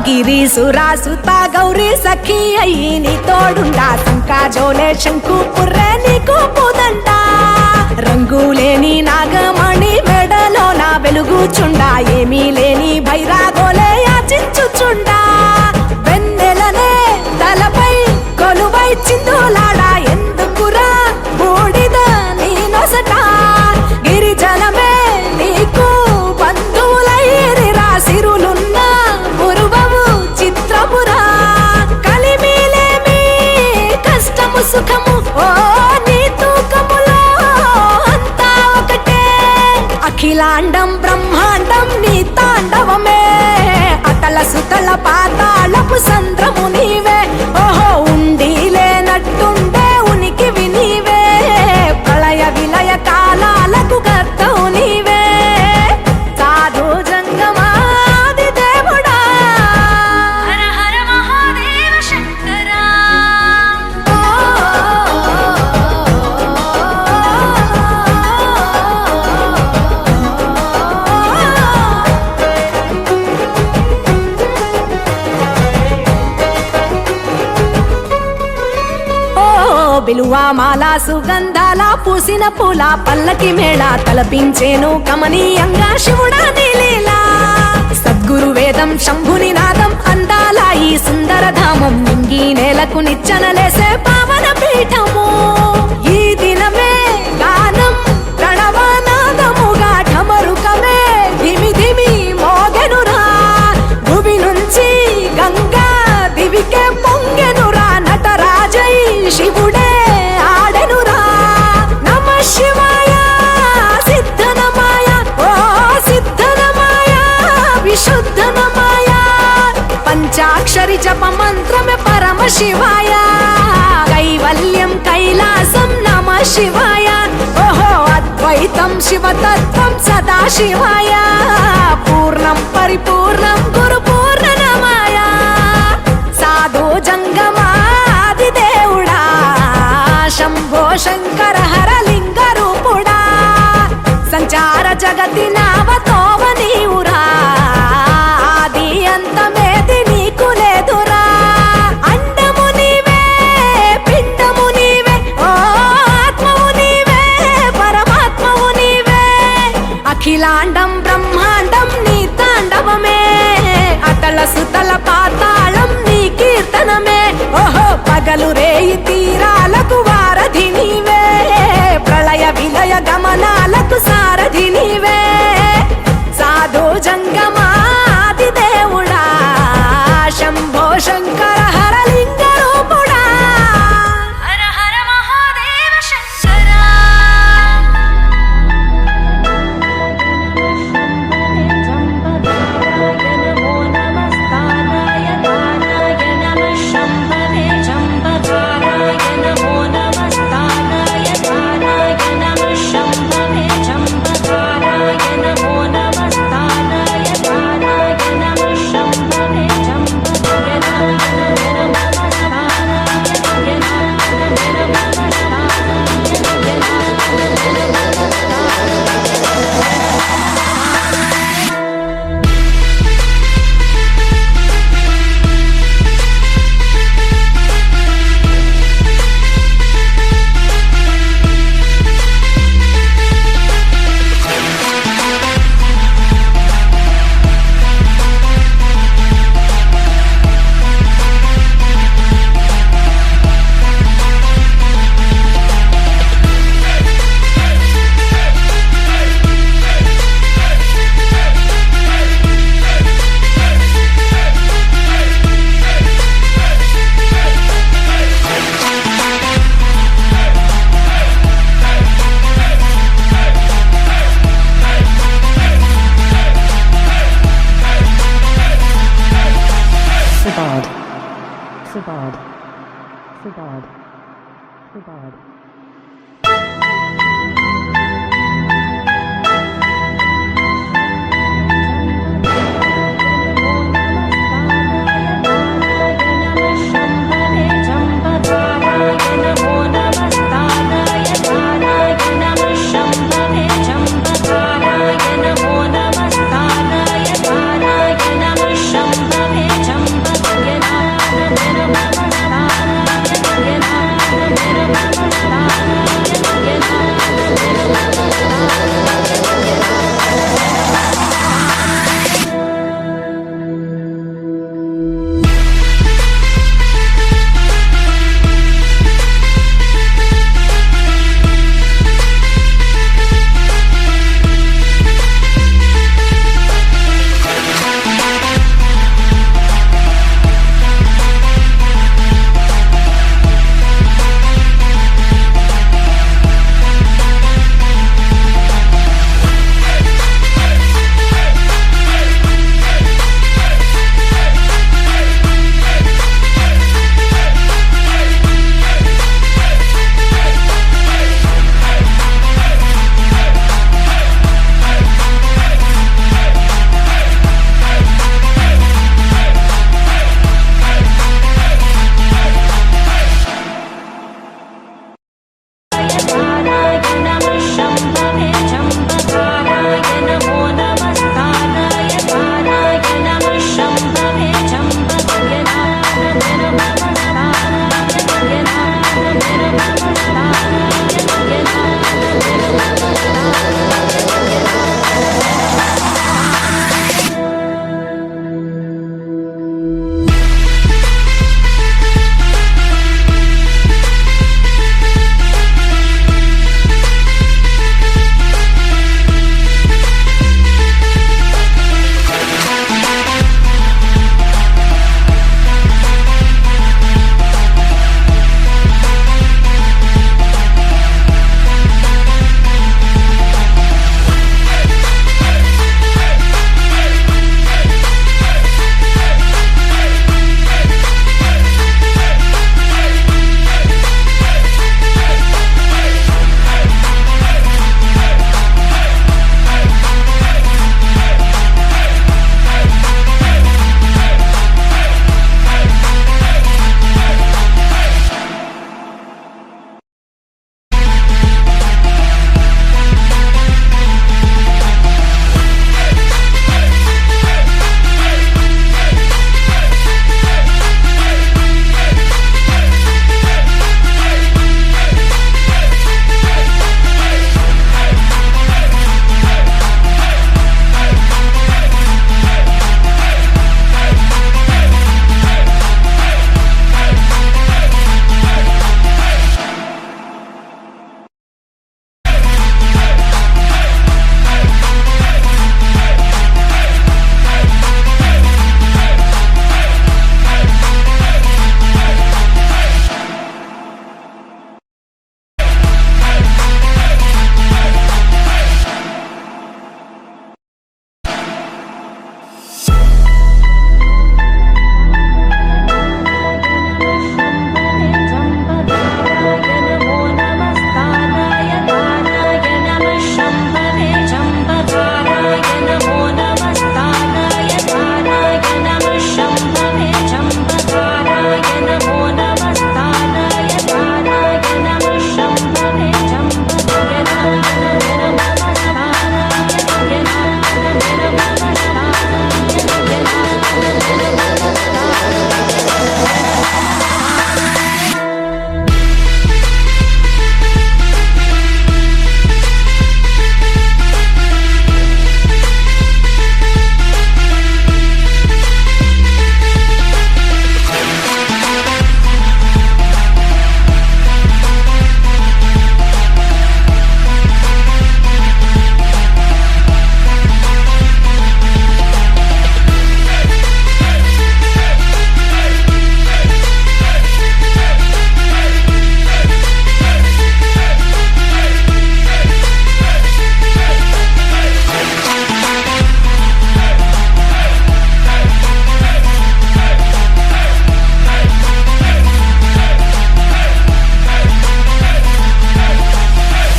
గిరి సురాసుత గౌరీ సఖీ అయ్యి నీ తోడుండా సంకా జోలే శంకు పుర్రే నీకు పుదండ రంగులేని నాగమణి మెడలో నా వెలుగుచుండా ఏమీ లేని భైరాగోలే యాచించుచుండా వెన్నెలనే తలపై కొలువై చిందులాడా ఎందుకురా బూడిద నీ నొసట గిరిజనమే నీకు బంధువులైరిరా సిరులున్న పురువవు చిత్రపురా కలిమిలేమి కష్టము సుఖము ఓ నీ తూకములో అంతా ఒకటే అఖిలాండం బ్రహ్మాండం నీ తాండవమే అతల సుతల పాతాళపు సంద్రము నీవే ఓహో ఉండి లేనట్టుండే ఉనికివి నీవే ప్రళయ విలయ కాలాలకు కర్తవు నీవే సాధు జంగమాది దేవుడా హర హర మహాదేవ శంకరా బిలువా మాల సుగంధాల పూసిన పూల పల్లకి మేళ తలపించేను కమనీయంగా శివుడా నీలీలా సద్గురు వేదం శంభుని నాదం అందాల ఈ సుందర ధామం నింగి నేలకు నిచ్చనలేసే పావన పీఠము ఈ దినమే గానం ప్రణవనాదముగా ఢమరుకమే ధిమి ధిమి మోగెనురా భువి నుంచి గంగా దివికే పొంగెనురా నటరాజై శివుడే ఆడెనురా నమ శివాయ సిద్ధనమాయ ఓ సిద్ధనమాయ విశుద్ధనమాయ పంచాక్షరి జప మంత్రమే పరమ శివాయ కైవల్యం కైలాసం నమ శివాయ ఓహో అద్వైతం శివతత్వం సదా శివాయ పూర్ణం పరిపూర్ణం గురు పూర్ణనమాయ సాధు జంగమాది దేవుడా శంభో శంకర హరలింగ రూపుడా సంచార జగతి నావతోవ నీవురా ఆది అంతమేది నీకు లేదురా అండము నీవే పిండము నీవే ఓ ఆత్మవు నీవే పరమాత్మవు నీవే అఖిలాండం బ్రహ్మాండం నీ తాండవమే అతల సుతల పాతాళం నీ కీర్తనమే ఓహో పగలు రేయి తీరాలకు వారధి నీవే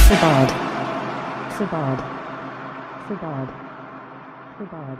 Subod. Subod. Subod. Subod.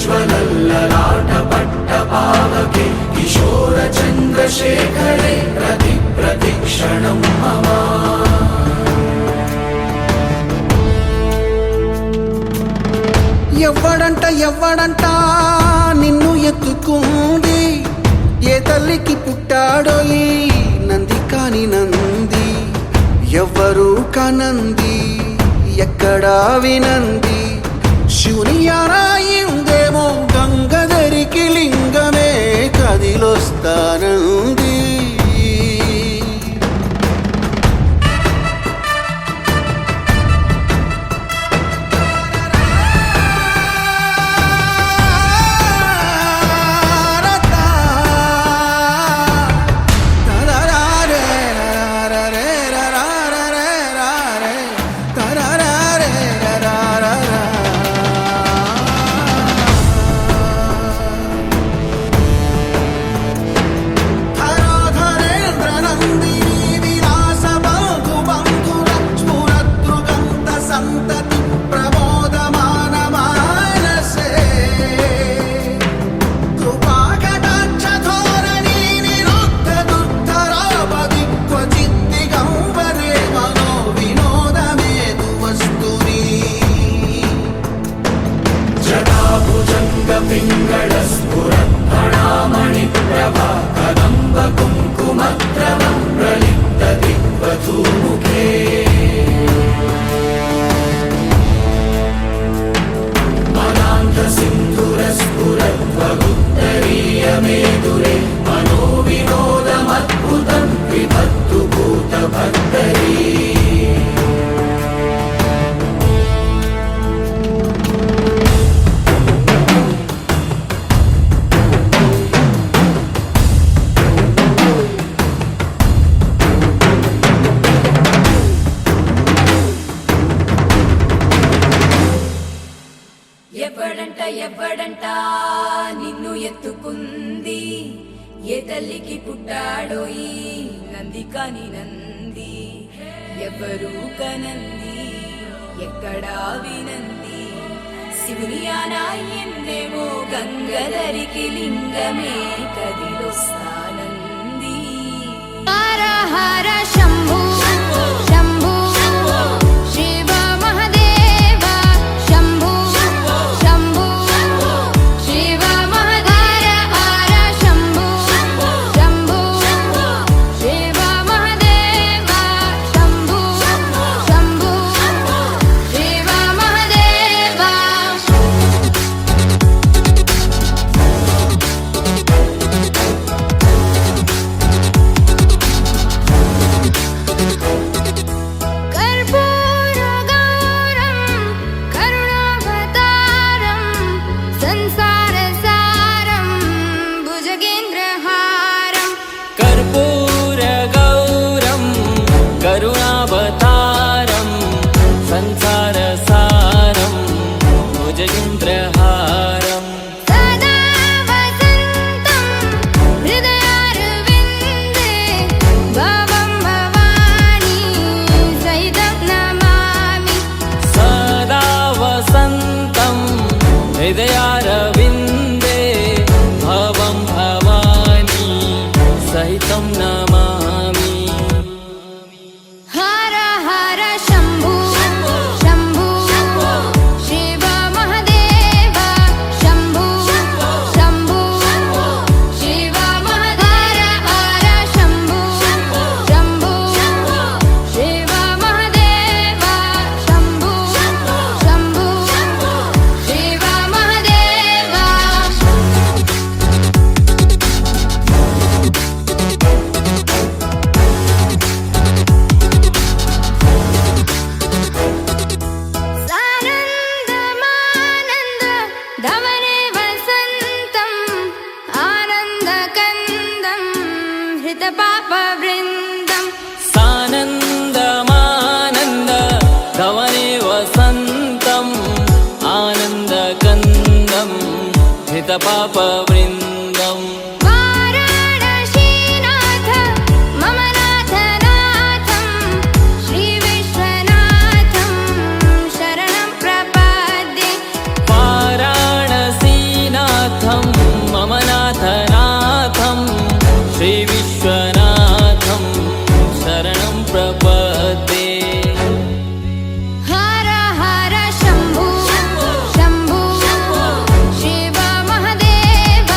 ज्वलल्ललाटपट्टपावके किशोरचन्द्रशेखरे प्रतिक्षणं मम
ఎవ్వడంట నిన్ను ఎత్తుకుంది ఏ తల్లికి పుట్టాడో ఈ నంది కాని నంది ఎవ్వరు కనంది ఎక్కడా వినంది శివుని యారాయిందేమో గంగధరికి లింగమే కదిలొస్తానంది
पिङ्गळस्फुरत्फणामणिप्रभा कदम्ब कुङ्कुमद्रवं प्रलिप्त दिग्वधूमुखे मनान्धसिन्धुरस्फुरत्वगुत्तरीयमेदुरे मनोविनोदमद्भुतं विभक्तु भूतभद्दरी
ఎవ్వడంట నిన్ను ఎత్తుకుంది ఏ తల్లికి పుట్టాడోయి నంది కాని నంది ఎవరు కనంది ఎక్కడా వినంది శివుని ఆనాయన్నేమో గంగధరికి లింగమే కదిలొస్తానంది హర హర శంభు శంభు శివ మహదేవ శంభు శంభు శివ మహదేవ హర శంభు శంభు శివ మహదేవ శంభు శంభు శివ మహదేవ कर्पूरगौरं करुणावतारं संसारसारं भुजगेन्द्रहारं
कर्पूरगौरं करुणावतारं संसारसारं भुजगेन्द्रहारं
सदा वसन्तं हृदयारविन्दे भवं भवानी सहितं नमामि
सदा वसन्तं हृदयारविन्दे भवं भवानी सहितं नमामि
हर हर शम्भु शम्भु शिव महदेव शम्भु शम्भु शिव महदेव हर शम्भु शम्भु शिव महदेव शम्भु शम्भु शिव महदेव सानन्दमानन्द धवने वसन्तम् आनन्दकन्दं हृतपापवृन्दम्
सानन्दमानन्द धवने वसन्तम् आनन्दकन्दं हितपापवृन्दम्
वाराणसीनाथ मम नाथनाथं श्रीविश्वनाथं शरणं प्रपद्ये
वाराणसीनाथं मम नाथनाथं श्रीविश्वनाथं शरणं प्रपद्ये
हर हर शम्भु शम्भु शिव महदेव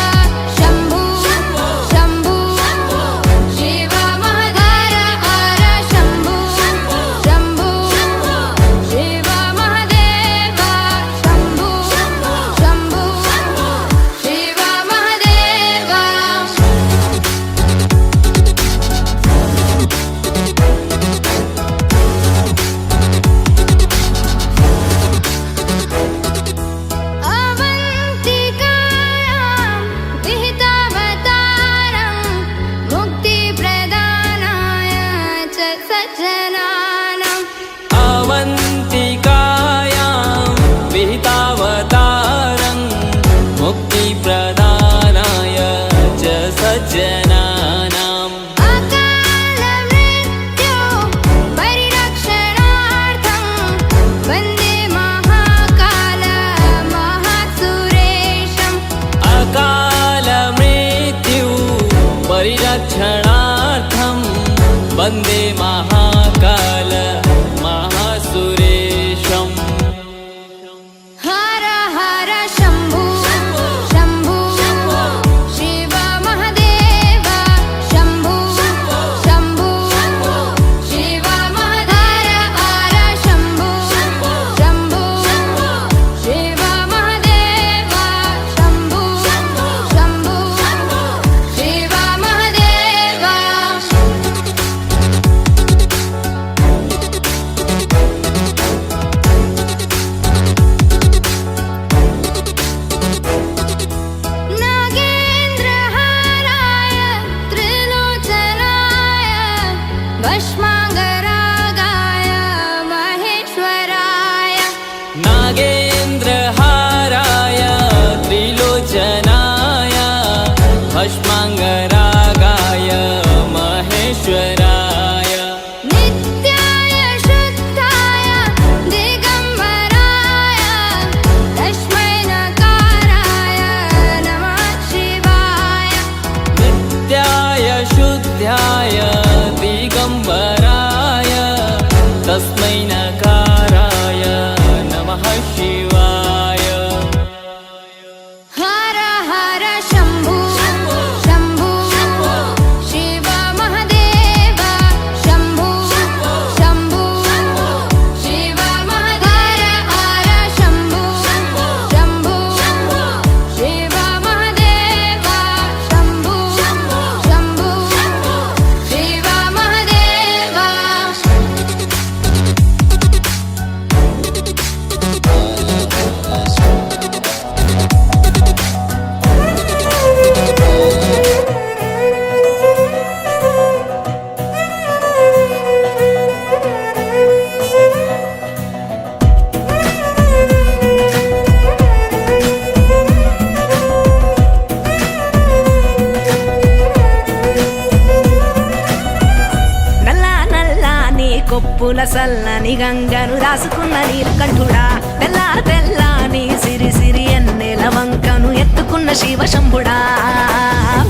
కొప్పుల సల్లని గంగను రాసుకున్న నీలకంఠుడా తెల్ల తెల్లని సిరి సిరి ఎన్నెల వంకను ఎత్తుకున్న శివ శంభుడా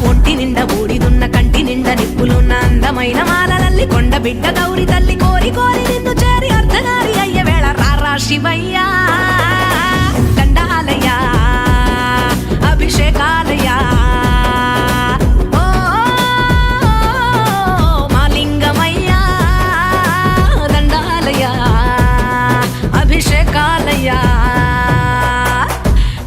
ఒంటి నిండా బూడిదున్న కంటి నిండా నిప్పులున్న అందమైన మాలలల్లి కొండ బిడ్డ గౌరి తల్లి కోరి కోరి నిన్ను చేరి అర్ధనారి అయ్య వేళ రారా శివయ్యా దండాలయ్యా అభిషేకాలయ్యా ఓ మాలింగమయ్యా దండాలయ్యా అభిషేకాలయ్యా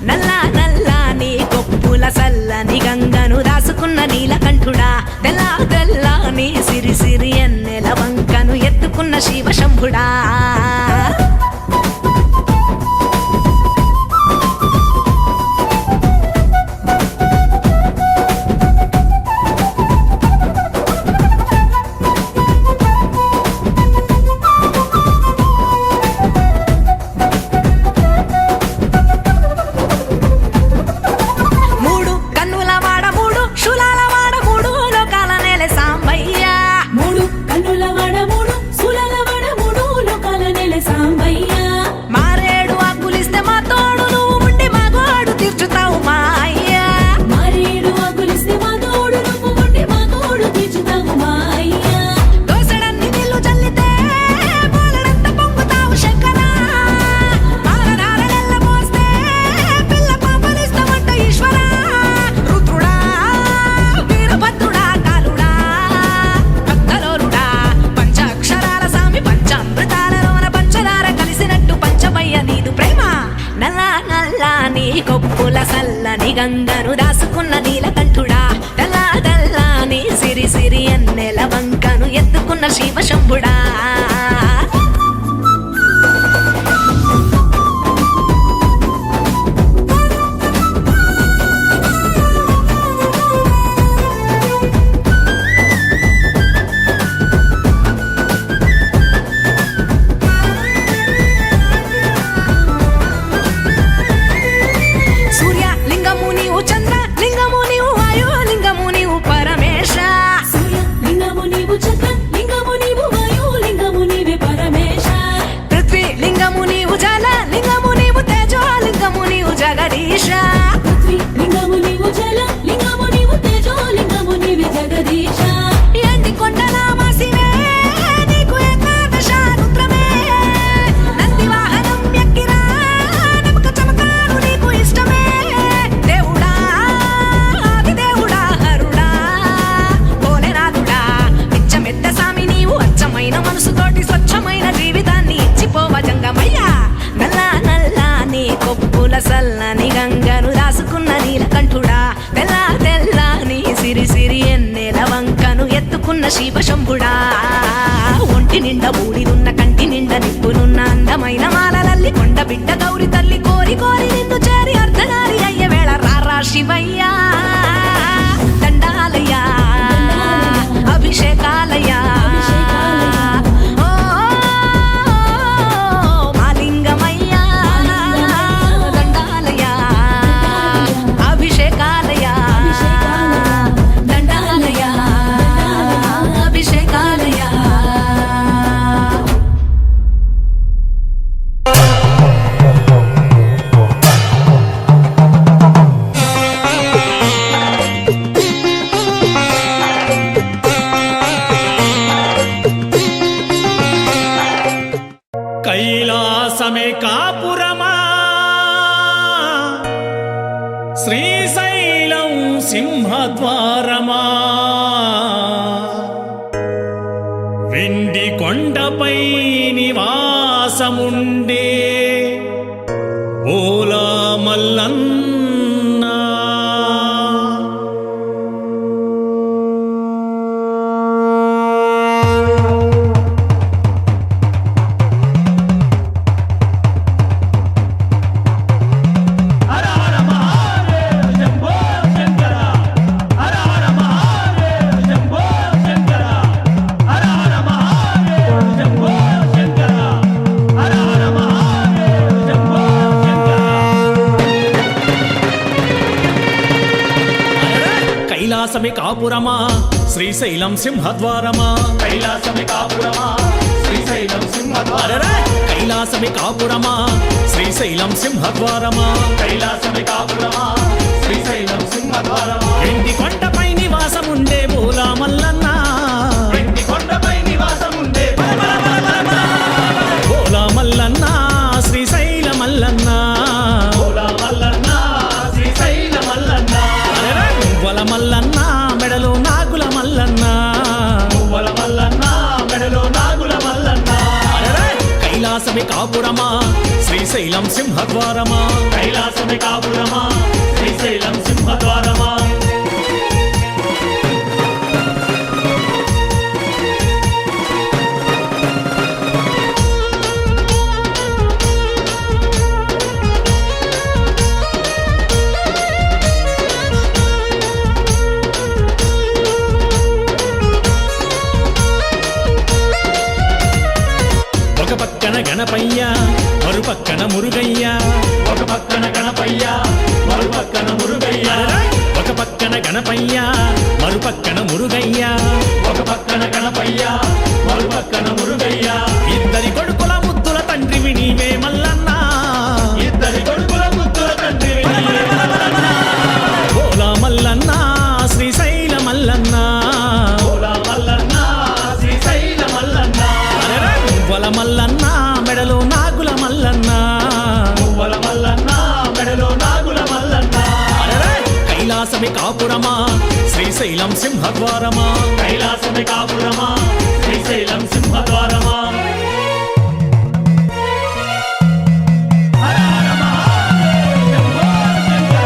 నల్ల నల్ల నీ కొప్పుల సల్లని గంగను రాసుకున్న నీలకంఠుడా తెల్ల తెల్ల నీ సిరి సిరి ఎన్నెల వంకను ఎత్తుకున్న శివ శంభుడా కొప్పుల సల్లని గంగను రాసుకున్న నీలకంఠుడా తెల్ల తెల్లని సిరి సిరి ఎన్నెల వంకను ఎత్తుకున్న శివ శంభుడా సల్లని గంగను రాసుకున్న నీలకంఠుడా తెల్ల తెల్లని సిరి సిరి ఎన్నెల వంకను ఎత్తుకున్న శివ శంభుడా ఒంటి నిండా బూడిదున్న కంటి నిండా నిప్పులున్న అందమైన మాలలల్లి కొండ బిడ్డ గౌరి తల్లి కోరి కోరి నిన్ను చేరి అర్ధనారి అయ్య వేళ రారా శివయ్యా దండాలయ్యా అభిషేకాలయ్యా
కైలాసమే కాపురమా శ్రీశైలం సింహద్వారమా వెండి కొండపై నివాసముండే ఓలా మల్లన్నా కైలాసమే కాపురమా శ్రీశైలం సింహద్వారమా కైలాసమే కాపురమా
శ్రీశైలం సింహద్వారమా
అరెరే! కైలాసమే కాపురమా శ్రీశైలం సింహద్వారమా
కైలాసమే కాపురమా శ్రీశైలం సింహద్వారమా
వెండి కొండపై నివాసముండే బోలా మల్లన్న
వెండి కొండపై నివాసముండే
బోలా మల్లన్న శ్రీశైల మల్లన్న
బోలా మల్లన్న శ్రీశైల మల్లన్న
అరెరే! మువ్వల మల్లన్న మెడలో నాగుల మల్లన్న
మువ్వల మల్లన్న మెడలో నాగుల మల్లన్న
అరెరే! కైలాసమే కాపురమా శ్రీశైలం సింహద్వారమా
కైలాసమే కాపురమా శ్రీశైలం సింహద్వారమా
ఒక పక్కన గణపయ్య మరు పక్కన మురుగయ్య
ఒక పక్కన గణపయ్య మరో పక్కన మురుగయ్య
ఒక పక్కన గణపయ్య మరు పక్కన మురుగయ్య
ఒక పక్కన గణపయ్య మరో పక్కన మురుగయ్య
ఇద్దరి కొడుకుల ముద్దుల తండ్రివి నీవే మల్లన్న
ఇద్దరి కొడుకుల ముద్దుల తండ్రి
బోలా మల్లన్న శ్రీశైల మల్లన్న
బోలా మల్లన్న శ్రీశైల మల్లన్న
అరెరే! మువ్వల మల్లన్న మెడలో నాగుల మల్లన్న
మువ్వల మల్లన్న మెడలో నాగుల మల్లన్న
అరెరే! కైలాసమే కాపురమా శ్రీశైలం సింహద్వారమా
కైలాసమే కాపురమా శ్రీశైలం సింహద్వారమా హర హర మహాదేవ్ శంభో శంకర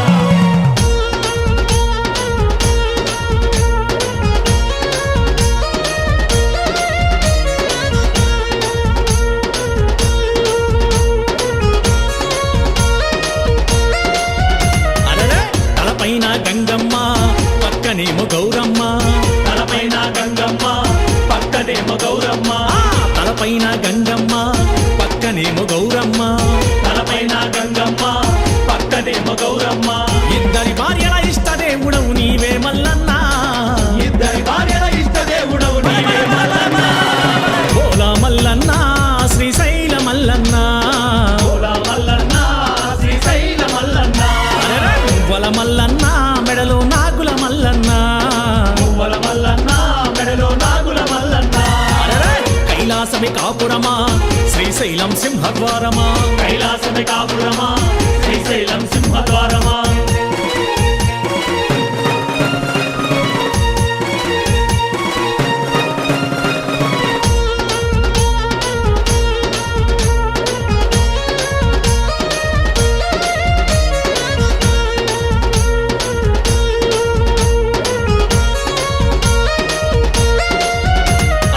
అరెరే! తలపైన గంగమ్మ పక్కనేమో గౌరమ్మ
తలపైన గంగమ్మ పక్కనేమో గౌరమ్మ
ఆ! తలపైన గంగమ్మ పక్కనేమో గౌరమ్మ
తలపైన గంగమ్మ పక్కనేమో గౌరమ్మ
ఇద్దరి భార్యల ఇష్టదేవుడవు నీవే మల్లన్న
ఇద్దరి భార్యల ఇష్టదేవుడవు నీవే మల్లన్న
బోలా మల్లన్న శ్రీశైల మల్లన్న
బోలా మల్లన్న శ్రీశైల మల్లన్న
అరెరే! మువ్వల మల్లన్న మెడలో నాగుల మల్లన్న
మువ్వల మల్లన్న మెడలో నాగుల మల్లన్న
అరెరే! కైలాసమే కాపురమా శ్రీశైలం సింహద్వారమా
కైలాసమే కాపురమా శ్రీశైలం సింహద్వారమా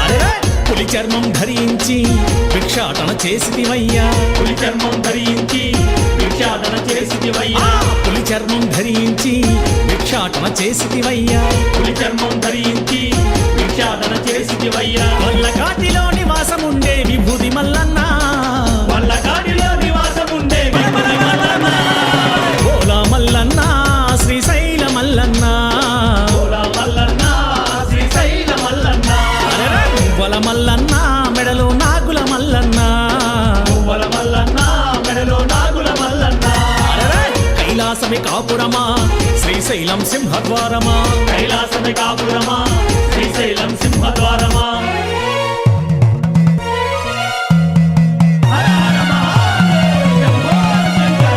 అరెరే! పులి చర్మం ధరించి భిక్షాటన చేసిదివయ్యా
పులి చర్మం ధరించి భిక్షాటన చేసిదివయ్యా
పులి చర్మం ధరించి భిక్షాటన చేసిదివయ్యా
పులి చర్మం ధరించి భిక్షాటన చేసిదివయ్యా
వల్ల కాటిలో నివాసముండే విభూది మల్లన్న
వల్ల కాడిలో నివాసముండే విభూది మల్లన్న
బోలా మల్లన్న శ్రీశైల మల్లన్న
బోలా మల్లన్న శ్రీశైల మల్లన్న
అరెరే! మువ్వల మల్లన్న మెడలో నాగుల మల్లన్న
మువ్వల మల్లన్న మెడలో నాగుల మల్లన్న
అరెరే! కైలాసమే కాపురమా శ్రీశైలం సింహద్వారమా
కైలాసమే కాపురమా శ్రీశైలం సింహద్వారమా హర హర మహాదేవ్ శంభో శంకర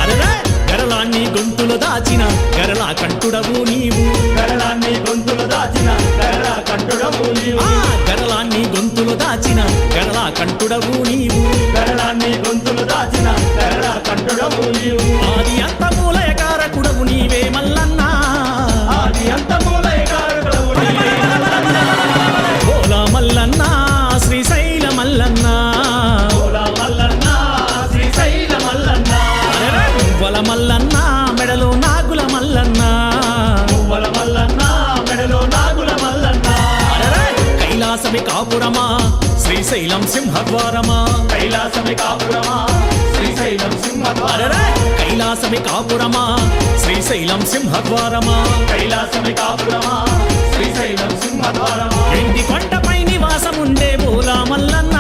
అరెరే! గరలాన్ని గొంతులు దాచిన గరలా కంటుడవు నీవు
గరళాన్ని గొంతులు దాచిన గరళ కంఠుడవు నీవు
ఆ! గరలాన్ని గొంతులు దాచిన గరలా కంటుడవు నీవు
గరళాన్ని గొంతులు దాచిన గరళ కంఠుడవు నీవు
ఆది అంతమూలయకారకుడవు నీవే మల్లన్న
ఆది అంతమూలయకారకుడవు నీవే మల్లన్న
బోలా మల్లన్న శ్రీశైల మల్లన్న
బోలా మల్లన్న శ్రీశైల మల్లన్న
అరెరే! మువ్వల మల్లన్న మెడలో నాగుల మల్లన్న
మువ్వల మల్లన్న మెడలో నాగుల మల్లన్న
అరెరే! కైలాసమే కాపురమా
శ్రీశైలం సింహద్వారమా
కైలాసమే కాపురమా శ్రీశైలం సింహద్వారమా
అరెరే! కైలాసమే కాపురమా శ్రీశైలం సింహద్వారమా
కైలాసమే కాపురమా శ్రీశైలం సింహద్వారమా
ఎండి కొండపై నివాసముండే బోలా మల్లన్న